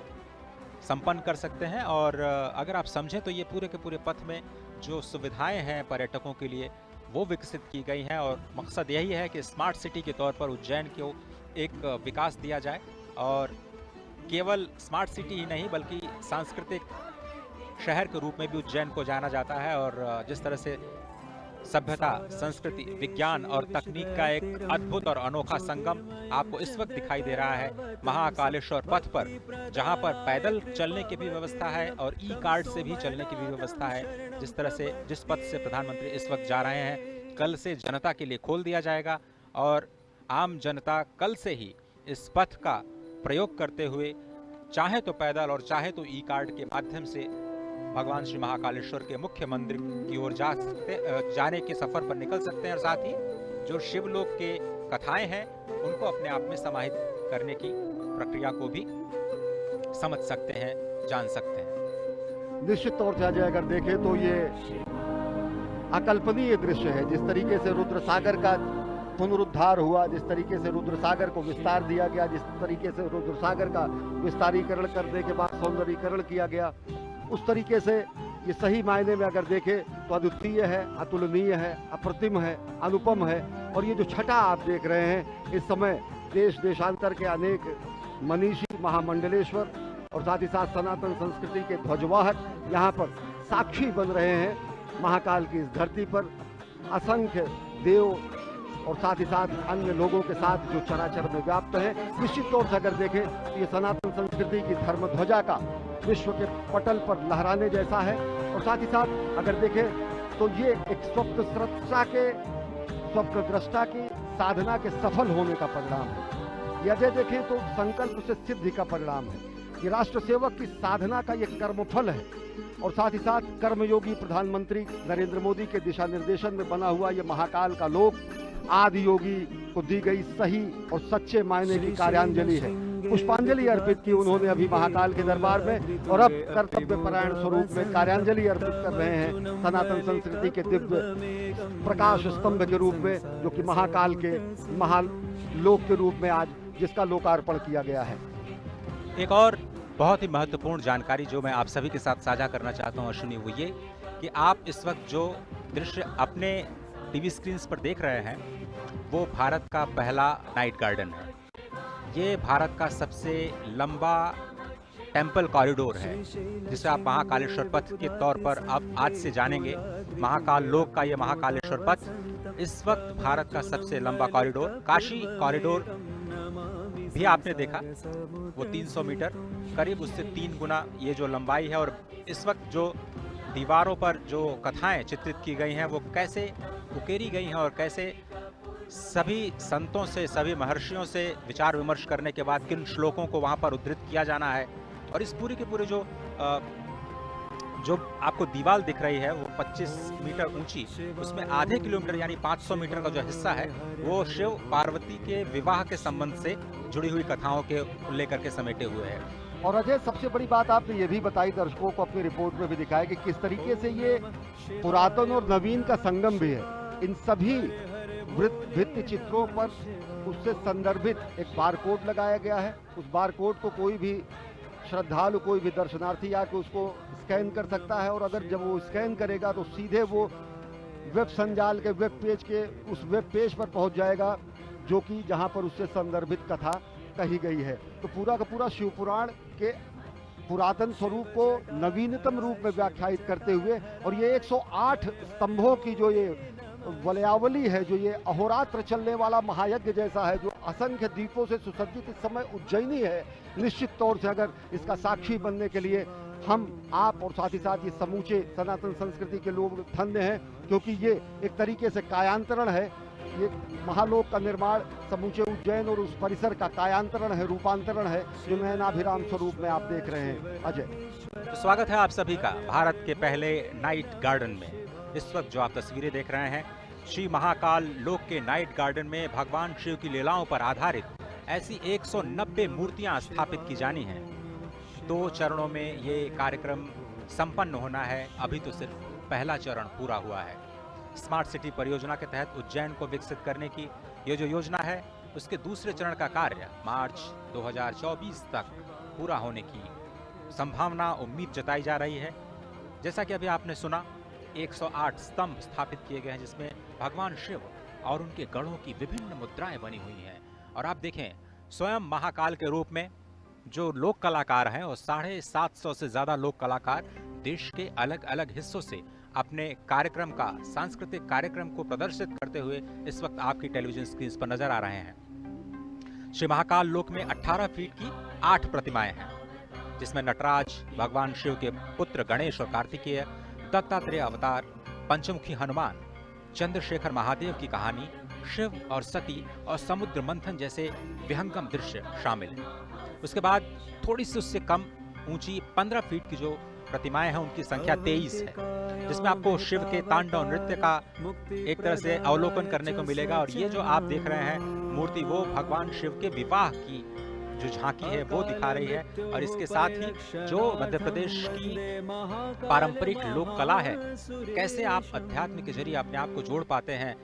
संपन्न कर सकते हैं। और अगर आप समझें तो ये पूरे के पूरे पथ में जो सुविधाएं हैं पर्यटकों के लिए वो विकसित की गई हैं, और मकसद यही है कि स्मार्ट सिटी के तौर पर उज्जैन को एक विकास दिया जाए, और केवल स्मार्ट सिटी ही नहीं बल्कि सांस्कृतिक शहर के रूप में भी उज्जैन को जाना जाता है। और जिस तरह से सभ्यता, संस्कृति, विज्ञान और तकनीक का एक अद्भुत और अनोखा संगम आपको इस वक्त दिखाई दे रहा है महाकालेश्वर पथ पर, जहां पर पैदल चलने की भी व्यवस्था है और ई कार्ड से भी चलने की भी व्यवस्था है। जिस पथ से प्रधानमंत्री इस वक्त जा रहे हैं, कल से जनता के लिए खोल दिया जाएगा, और आम जनता कल से ही इस पथ का प्रयोग करते हुए चाहे तो पैदल और चाहे तो ई कार्ड के माध्यम से भगवान श्री महाकालेश्वर के मुख्य मंदिर की ओर जाने के सफर पर निकल सकते हैं, और साथ ही जो शिवलोक के कथाएं हैं उनको अपने आप में समाहित करने की प्रक्रिया को भी समझ सकते हैं, जान सकते हैं। निश्चित तौर से अजय अगर देखें तो ये अकल्पनीय दृश्य है। जिस तरीके से रुद्र सागर का पुनरुद्धार हुआ, जिस तरीके से रुद्र सागर को विस्तार दिया गया, जिस तरीके से रुद्र सागर का विस्तारीकरण करने के बाद सौंदर्यीकरण किया गया, उस तरीके से ये सही मायने में अगर देखें तो अद्वितीय है, अतुलनीय है, अप्रतिम है, अनुपम है। और ये जो छटा आप देख रहे हैं, इस समय देश देशांतर के अनेक मनीषी, महामंडलेश्वर और साथ ही साथ सनातन संस्कृति के ध्वजवाहक यहाँ पर साक्षी बन रहे हैं। महाकाल की इस धरती पर असंख्य देव और साथ ही साथ अन्य लोगों के साथ जो चराचर में व्याप्त है। निश्चित तौर से अगर देखें तो ये सनातन संस्कृति की धर्म ध्वजा का विश्व के पटल पर लहराने जैसा है। और साथ ही साथ अगर देखें तो ये एक स्वप्नद्रष्टा की साधना के सफल होने का परिणाम है। यदि देखें तो संकल्प से सिद्धि का परिणाम है। ये राष्ट्र सेवक की साधना का ये कर्मफल है। और साथ ही साथ कर्मयोगी प्रधानमंत्री नरेंद्र मोदी के दिशा निर्देशन में बना हुआ ये महाकाल का लोक आदि योगी को दी गई सही और सच्चे मायने की कार्यांजलि है। पुष्पांजलि अर्पित की उन्होंने अभी महाकाल के दरबार में, और अब कर्तव्य परायण स्वरूप में कार्यांजलि अर्पित कर रहे हैं सनातन संस्कृति के दिव्य प्रकाश स्तंभ के रूप में, जो कि महाकाल के महालोक के रूप में आज जिसका लोकार्पण किया गया है। एक और बहुत ही महत्वपूर्ण जानकारी जो मैं आप सभी के साथ साझा करना चाहता हूँ अश्विनी, वो ये कि आप इस वक्त जो दृश्य अपने टीवी स्क्रीन पर देख रहे हैं वो भारत का पहला नाइट गार्डन है। ये भारत का सबसे लंबा टेम्पल कॉरिडोर है, जिसे आप महाकालेश्वर पथ के तौर पर अब आज से जानेंगे। महाकाल लोक का ये महाकालेश्वर पथ इस वक्त भारत का सबसे लंबा कॉरिडोर, काशी कॉरिडोर भी आपने देखा, वो 300 मीटर करीब उससे 3 गुना ये जो लंबाई है। और इस वक्त जो दीवारों पर जो कथाएं चित्रित की गई हैं वो कैसे उकेरी गई हैं, और कैसे सभी संतों से, सभी महर्षियों से विचार विमर्श करने के बाद किन श्लोकों को वहाँ पर उद्धृत किया जाना है। और इस पूरे के पूरे जो आपको दीवार दिख रही है वो 25 मीटर ऊंची, उसमें आधे किलोमीटर यानी 500 मीटर का जो हिस्सा है वो शिव पार्वती के विवाह के संबंध से जुड़ी हुई कथाओं के लेकर के समेटे हुए है। और अजय, सबसे बड़ी बात आपने ये भी बताई, दर्शकों को अपनी रिपोर्ट में भी दिखाया कि किस तरीके से ये पुरातन और नवीन का संगम भी है। इन सभी भित्ति चित्रों पर उससे संदर्भित एक बारकोड लगाया गया है। उस बारकोड को कोई भी श्रद्धालु, कोई भी दर्शनार्थी आके उसको स्कैन कर सकता है, और अगर जब वो स्कैन करेगा तो सीधे वो वेब संजाल के वेब पेज के उस वेब पेज पर पहुंच जाएगा, जो कि जहां पर उससे संदर्भित कथा कही गई है। तो पूरा का पूरा शिवपुराण के पुरातन स्वरूप को नवीनतम रूप में व्याख्यायित करते हुए, और ये 108 स्तंभों की जो ये वलयावली है, जो ये अहोरात्र चलने वाला महायज्ञ जैसा है, जो असंख्य दीपों से सुसज्जित इस समय उज्जैनी है, निश्चित तौर से अगर इसका साक्षी बनने के लिए हम, आप और साथ ही साथ ये समूचे सनातन संस्कृति के लोग धन्य हैं, क्योंकि ये एक तरीके से कायांतरण है। ये महालोक का निर्माण समूचे उज्जैन और उस परिसर का कायांतरण है, रूपांतरण है, जो नयनाभिराम स्वरूप में आप देख रहे हैं। अजय, तो स्वागत है आप सभी का भारत के पहले नाइट गार्डन में। इस वक्त जो आप तस्वीरें देख रहे हैं, श्री महाकाल लोक के नाइट गार्डन में भगवान शिव की लीलाओं पर आधारित ऐसी 190 मूर्तियां स्थापित की जानी हैं। 2 चरणों में ये कार्यक्रम संपन्न होना है। अभी तो सिर्फ पहला चरण पूरा हुआ है। स्मार्ट सिटी परियोजना के तहत उज्जैन को विकसित करने की ये जो योजना है, उसके दूसरे चरण का कार्य मार्च 2024 तक पूरा होने की संभावना, उम्मीद जताई जा रही है। जैसा कि अभी आपने सुना, 108 स्तंभ स्थापित किए गए हैं, जिसमें भगवान शिव और उनके गढ़ों की विभिन्न मुद्राएं बनी हुई हैं। और आप देखें, स्वयं महाकाल के रूप में जो लोक कलाकार हैं, और 750 से ज्यादा लोक कलाकार देश के अलग अलग हिस्सों से अपने कार्यक्रम का, सांस्कृतिक कार्यक्रम को प्रदर्शित करते हुए इस वक्त आपकी टेलीविजन स्क्रीन पर नजर आ रहे हैं। श्री महाकाल लोक में 18 फीट की 8 प्रतिमाएं हैं, जिसमें नटराज, भगवान शिव के पुत्र गणेश और कार्तिकेय, दत्तात्रेय अवतार, पंचमुखी हनुमान, चंद्रशेखर महादेव की कहानी, शिव और सती और समुद्र मंथन जैसे विहंगम दृश्य शामिल हैं। उसके बाद थोड़ी सी उससे कम ऊंची 15 फीट की जो प्रतिमाएं हैं, उनकी संख्या 23 है, जिसमें आपको शिव के तांडव नृत्य का एक तरह से अवलोकन करने को मिलेगा। और ये जो आप देख रहे हैं मूर्ति, वो भगवान शिव के विवाह की जो झांकी है वो दिखा रही है। और इसके साथ ही जो मध्य प्रदेश की पारंपरिक लोक कला है, कैसे आप अध्यात्म के जरिए अपने आप को जोड़ पाते हैं,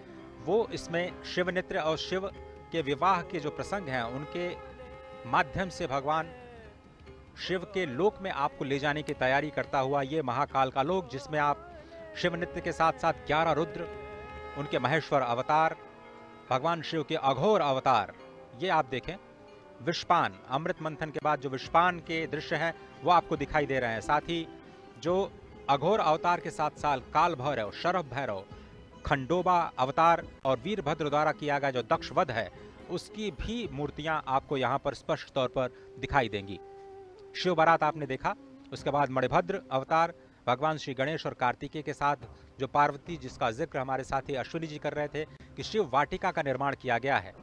वो इसमें शिव नृत्य और शिव के विवाह के जो प्रसंग हैं, उनके माध्यम से भगवान शिव के लोक में आपको ले जाने की तैयारी करता हुआ ये महाकाल का लोक, जिसमें आप शिव नृत्य के साथ साथ 11 रुद्र, उनके महेश्वर अवतार, भगवान शिव के अघोर अवतार, ये आप देखें। विषपान, अमृत मंथन के बाद जो विषपान के दृश्य हैं वो आपको दिखाई दे रहे हैं। साथ ही जो अघोर अवतार के साथ साथ काल भैरव, शरभ भैरव, खंडोबा अवतार और वीरभद्र द्वारा किया गया जो दक्ष वध है, उसकी भी मूर्तियां आपको यहाँ पर स्पष्ट तौर पर दिखाई देंगी। शिव बारात आपने देखा, उसके बाद मणिभद्र अवतार, भगवान श्री गणेश और कार्तिकेय के साथ जो पार्वती, जिसका जिक्र हमारे साथी अश्विनी जी कर रहे थे कि शिव वाटिका का निर्माण किया गया है।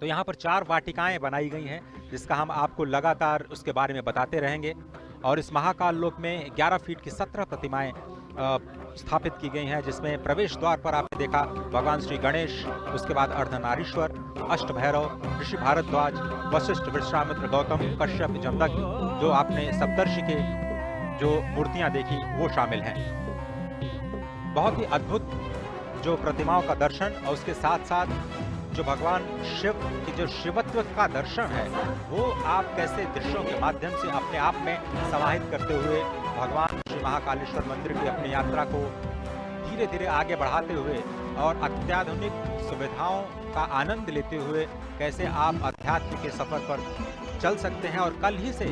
तो यहाँ पर 4 वाटिकाएं बनाई गई हैं, जिसका हम आपको लगातार उसके बारे में बताते रहेंगे। और इस महाकाल लोक में 11 फीट की 17 प्रतिमाएं स्थापित की गई हैं, जिसमें प्रवेश द्वार पर आपने देखा भगवान श्री गणेश, उसके बाद अर्धनारीश्वर, अष्ट भैरव, ऋषि भारद्वाज, वशिष्ठ, विश्वामित्र, गौतम, कश्यप, जमदग्नि, जो आपने सप्तर्षि के जो मूर्तियां देखी वो शामिल हैं। बहुत ही अद्भुत जो प्रतिमाओं का दर्शन, और उसके साथ साथ जो भगवान शिव की जो शिवत्व का दर्शन है, वो आप कैसे दृश्यों के माध्यम से अपने आप में समाहित करते हुए भगवान श्री महाकालेश्वर मंदिर की अपनी यात्रा को धीरे धीरे आगे बढ़ाते हुए और अत्याधुनिक सुविधाओं का आनंद लेते हुए कैसे आप अध्यात्म के सफर पर चल सकते हैं और कल ही से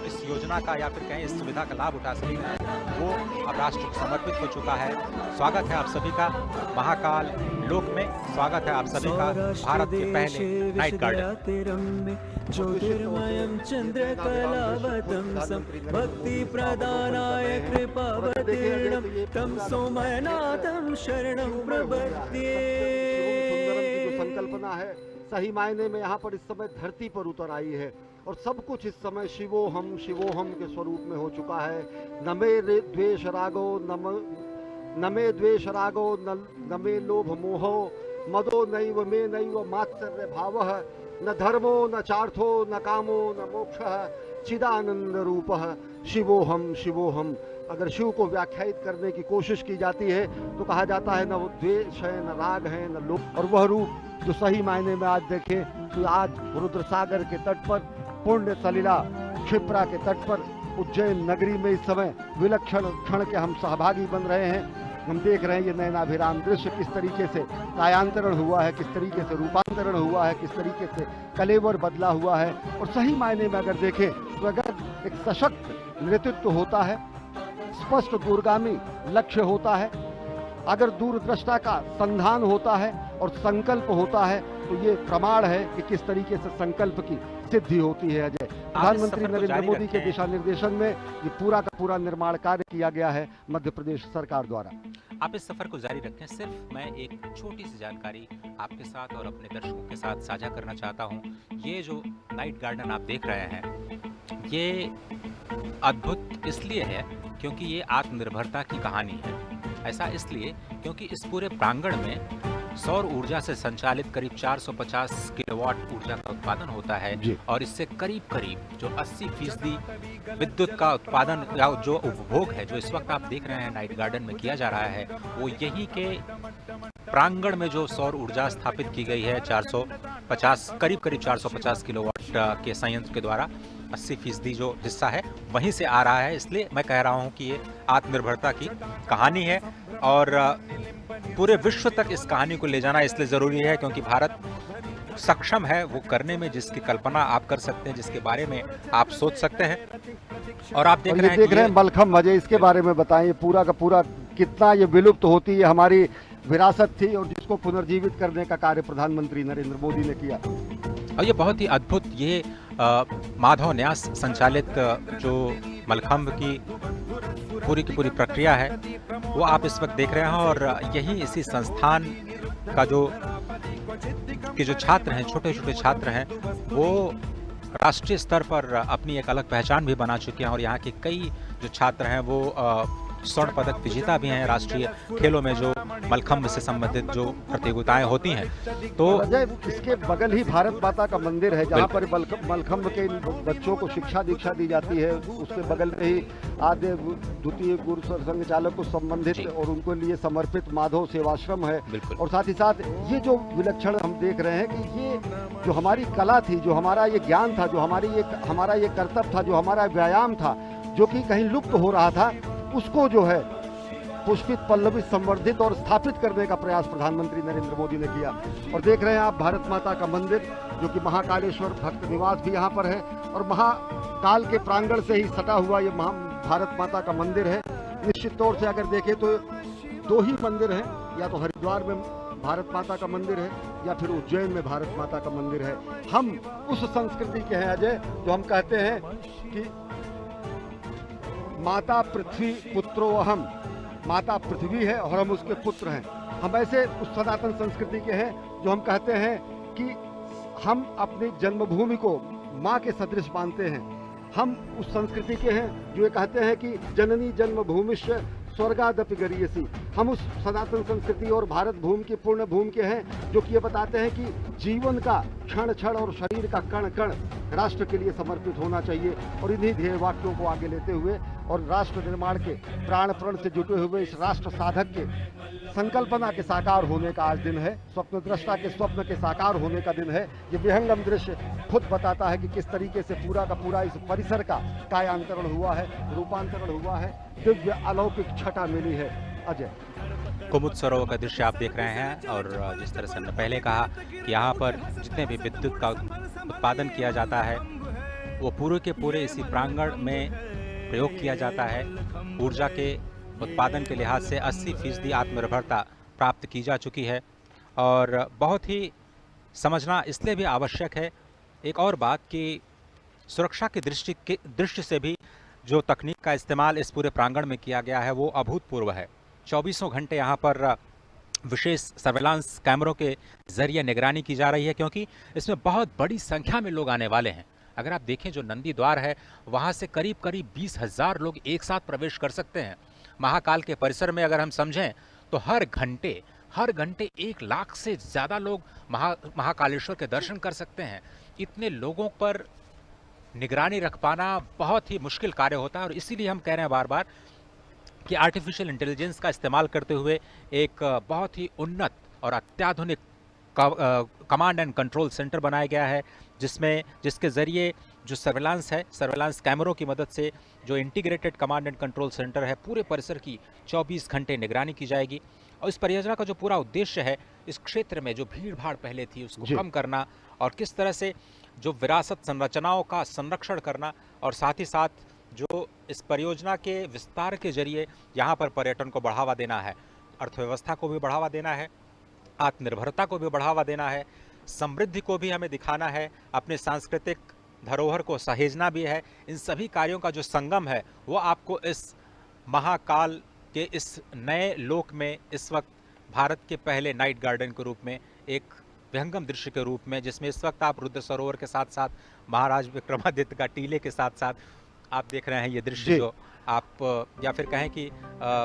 इस योजना का या फिर कहें इस सुविधा का लाभ उठा सकते हैं, वो अब राष्ट्र को समर्पित हो चुका है। स्वागत है आप सभी का महाकाल लोक में, स्वागत है आप सभी का भारत के पहले नाइट गार्डन। ज्योतिर्मयं चंद्रकलावतंसं भक्ति प्रदानाय कृपावतीर्णं तं सोमनाथं शरणं प्रपद्ये। संकल्पना है, सही मायने में यहाँ पर इस समय धरती पर उतर आई है, और सब कुछ इस समय शिवोहम शिवोहम के स्वरूप में हो चुका है। न मे द्वेष रागो न मे द्वेष रागो न मे लोभ मोहो मदो नैव मे नैव मात्सर्य भावः न धर्मो न चार्थो न कामो न मोक्षः चिदानंद रूपः शिवोहम शिवोहम। अगर शिव को व्याख्यायित करने की कोशिश की जाती है तो कहा जाता है न वो द्वेष है, न राग है, न लोभ, और वह रूप जो सही मायने में आज देखें तो आज रुद्र सागर के तट पर, पुण्य सलिला क्षिप्रा के तट पर, उज्जैन नगरी में इस समय विलक्षण क्षण के हम सहभागी बन रहे हैं। हम देख रहे हैं ये नयनाभिराम दृश्य, किस तरीके से कायांतरण हुआ है, किस तरीके से रूपांतरण हुआ है, किस तरीके से कलेवर बदला हुआ है। और सही मायने में अगर देखें तो अगर एक सशक्त नेतृत्व होता है, स्पष्ट दूरगामी लक्ष्य होता है, अगर दूरदृष्टा का संधान होता है और संकल्प होता है तो ये प्रमाण है कि किस तरीके से संकल्प की सिद्धि होती है। अजय, प्रधानमंत्री नरेंद्र मोदी के दिशा निर्देशन में ये पूरा का पूरा निर्माण कार्य किया गया है मध्य प्रदेश सरकार द्वारा। आप इस सफर को जारी रखें। सिर्फ मैं एक छोटी सी जानकारी आपके साथ और अपने दर्शकों के साथ साझा करना चाहता हूं। ये जो नाइट गार्डन आप देख रहे हैं, ये अद्भुत इसलिए है क्योंकि ये आत्मनिर्भरता की कहानी है। ऐसा इसलिए क्योंकि इस पूरे प्रांगण में सौर ऊर्जा से संचालित करीब 450 किलोवाट ऊर्जा का उत्पादन होता है और इससे करीब करीब जो 80% विद्युत का उत्पादन या जो उपभोग है, जो इस वक्त आप देख रहे हैं नाइट गार्डन में किया जा रहा है, वो यही के प्रांगण में जो सौर ऊर्जा स्थापित की गई है 450 करीब 450 किलोवाट के संयंत्र के द्वारा 80% जो हिस्सा है वहीं से आ रहा है। इसलिए मैं कह रहा हूं कि ये आत्मनिर्भरता की कहानी है और पूरे विश्व तक इस कहानी को ले जाना इसलिए जरूरी है क्योंकि भारत सक्षम है वो करने में जिसकी कल्पना आप कर सकते हैं, जिसके बारे में आप सोच सकते हैं। और आप देख रहे हैं मलखम्ब। अजय, इसके बारे में बताएं, पूरा का पूरा कितना ये विलुप्त होती है हमारी विरासत थी और जिसको पुनर्जीवित करने का कार्य प्रधानमंत्री नरेंद्र मोदी ने किया। और ये बहुत ही अद्भुत, ये माधव न्यास संचालित जो मलखम्ब की पूरी प्रक्रिया है वो आप इस वक्त देख रहे हैं और यही इसी संस्थान का जो छात्र हैं, छोटे छोटे छात्र हैं, वो राष्ट्रीय स्तर पर अपनी एक अलग पहचान भी बना चुके हैं और यहाँ के कई जो छात्र हैं वो स्वर्ण पदक विजेता भी हैं राष्ट्रीय खेलों में जो मलखम्ब से संबंधित जो प्रतियोगिताएं होती हैं। तो इसके बगल ही भारत माता का मंदिर है जहाँ पर मलखम्ब के बच्चों को शिक्षा दीक्षा दी जाती है। उसके बगल में ही आद्य द्वितीय गुरु संघ चालक को संबंधित और उनको लिए समर्पित माधव सेवाश्रम है। और साथ ही साथ ये जो विलक्षण हम देख रहे हैं कि ये जो हमारी कला थी, जो हमारा ये ज्ञान था, जो हमारा ये कर्तव्य था, जो हमारा व्यायाम था, जो कि कहीं लुप्त हो रहा था, उसको जो है पुष्पित पल्लवित संवर्धित और स्थापित करने का प्रयास प्रधानमंत्री नरेंद्र मोदी ने किया। और देख रहे हैं आप भारत माता का मंदिर जो कि महाकालेश्वर भक्त निवास भी यहाँ पर है और महाकाल के प्रांगण से ही सटा हुआ ये भारत माता का मंदिर है। निश्चित तौर से अगर देखें तो दो ही मंदिर हैं, या तो हरिद्वार में भारत माता का मंदिर है या फिर उज्जैन में भारत माता का मंदिर है। हम उस संस्कृति के हैं अजय जो हम कहते हैं कि माता पृथ्वी पुत्रो अहम, माता पृथ्वी है और हम उसके पुत्र हैं। हम ऐसे उस सनातन संस्कृति के हैं जो हम कहते हैं कि हम अपनी जन्मभूमि को माँ के सदृश मानते हैं। हम उस संस्कृति के हैं जो ये कहते हैं कि जननी जन्मभूमिश्च स्वर्गादपि गरीयसी। हम उस सनातन संस्कृति और भारत भूमि की पूर्ण भूमि के हैं जो कि ये बताते हैं कि जीवन का क्षण क्षण और शरीर का कण कण राष्ट्र के लिए समर्पित होना चाहिए। और इन्हीं ध्येय वाक्यों को आगे लेते हुए और राष्ट्र निर्माण के प्राण प्रण से जुटे हुए इस राष्ट्र साधक के संकल्पना के साकार होने का आज दिन है, स्वप्न दृष्टा के स्वप्न के साकार होने का दिन है। ये विहंगम दृश्य खुद बताता है कि किस तरीके से पूरा का पूरा इस परिसर का कायांतरण हुआ है, रूपांतरण हुआ है, दिव्य अलौकिक छटा मिली है। अजय, कुमुद सरोवर का दृश्य आप देख रहे हैं और जिस तरह से हमने पहले कहा कि यहाँ पर जितने भी विद्युत का उत्पादन किया जाता है वो पूरे के पूरे इसी प्रांगण में प्रयोग किया जाता है। ऊर्जा के उत्पादन के लिहाज से 80% आत्मनिर्भरता प्राप्त की जा चुकी है और बहुत ही समझना इसलिए भी आवश्यक है एक और बात कि सुरक्षा की दृष्टि से भी जो तकनीक का इस्तेमाल इस पूरे प्रांगण में किया गया है वो अभूतपूर्व है। 24 घंटे यहाँ पर विशेष सर्वेलांस कैमरों के जरिए निगरानी की जा रही है क्योंकि इसमें बहुत बड़ी संख्या में लोग आने वाले हैं। अगर आप देखें जो नंदी द्वार है वहाँ से करीब 20,000 लोग एक साथ प्रवेश कर सकते हैं। महाकाल के परिसर में अगर हम समझें तो हर घंटे 1 लाख से ज़्यादा लोग महाकालेश्वर के दर्शन कर सकते हैं। इतने लोगों पर निगरानी रख पाना बहुत ही मुश्किल कार्य होता है और इसीलिए हम कह रहे हैं बार बार कि आर्टिफिशियल इंटेलिजेंस का इस्तेमाल करते हुए एक बहुत ही उन्नत और अत्याधुनिक कमांड एंड कंट्रोल सेंटर बनाया गया है जिसके ज़रिए जो सर्वेलांस कैमरों की मदद से जो integrated command and control centre है पूरे परिसर की 24 घंटे निगरानी की जाएगी। और इस परियोजना का जो पूरा उद्देश्य है इस क्षेत्र में जो भीड़ भाड़ पहले थी उसको कम करना और किस तरह से जो विरासत संरचनाओं का संरक्षण करना और साथ ही साथ जो इस परियोजना के विस्तार के जरिए यहाँ पर पर्यटन को बढ़ावा देना है, अर्थव्यवस्था को भी बढ़ावा देना है, आत्मनिर्भरता को भी बढ़ावा देना है, समृद्धि को भी हमें दिखाना है, अपने सांस्कृतिक धरोहर को सहेजना भी है। इन सभी कार्यों का जो संगम है वो आपको इस महाकाल के इस नए लोक में इस वक्त भारत के पहले नाइट गार्डन के रूप में, एक विहंगम दृश्य के रूप में, जिसमें इस वक्त आप रुद्र सरोवर के साथ साथ महाराज विक्रमादित्य का टीले के साथ साथ आप देख रहे हैं ये दृश्य, जो आप या फिर कहें कि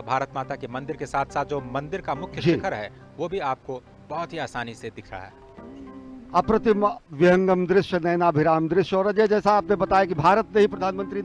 भारत माता के मंदिर के साथ साथ जो मंदिर का मुख्य शिखर है वो भी आपको बहुत ही आसानी से दिख रहा है। अप्रतिम विहंगम दृश्य, नैनाभिराम दृश्य। और अजय, जैसा आपने बताया कि भारत ने ही प्रधानमंत्री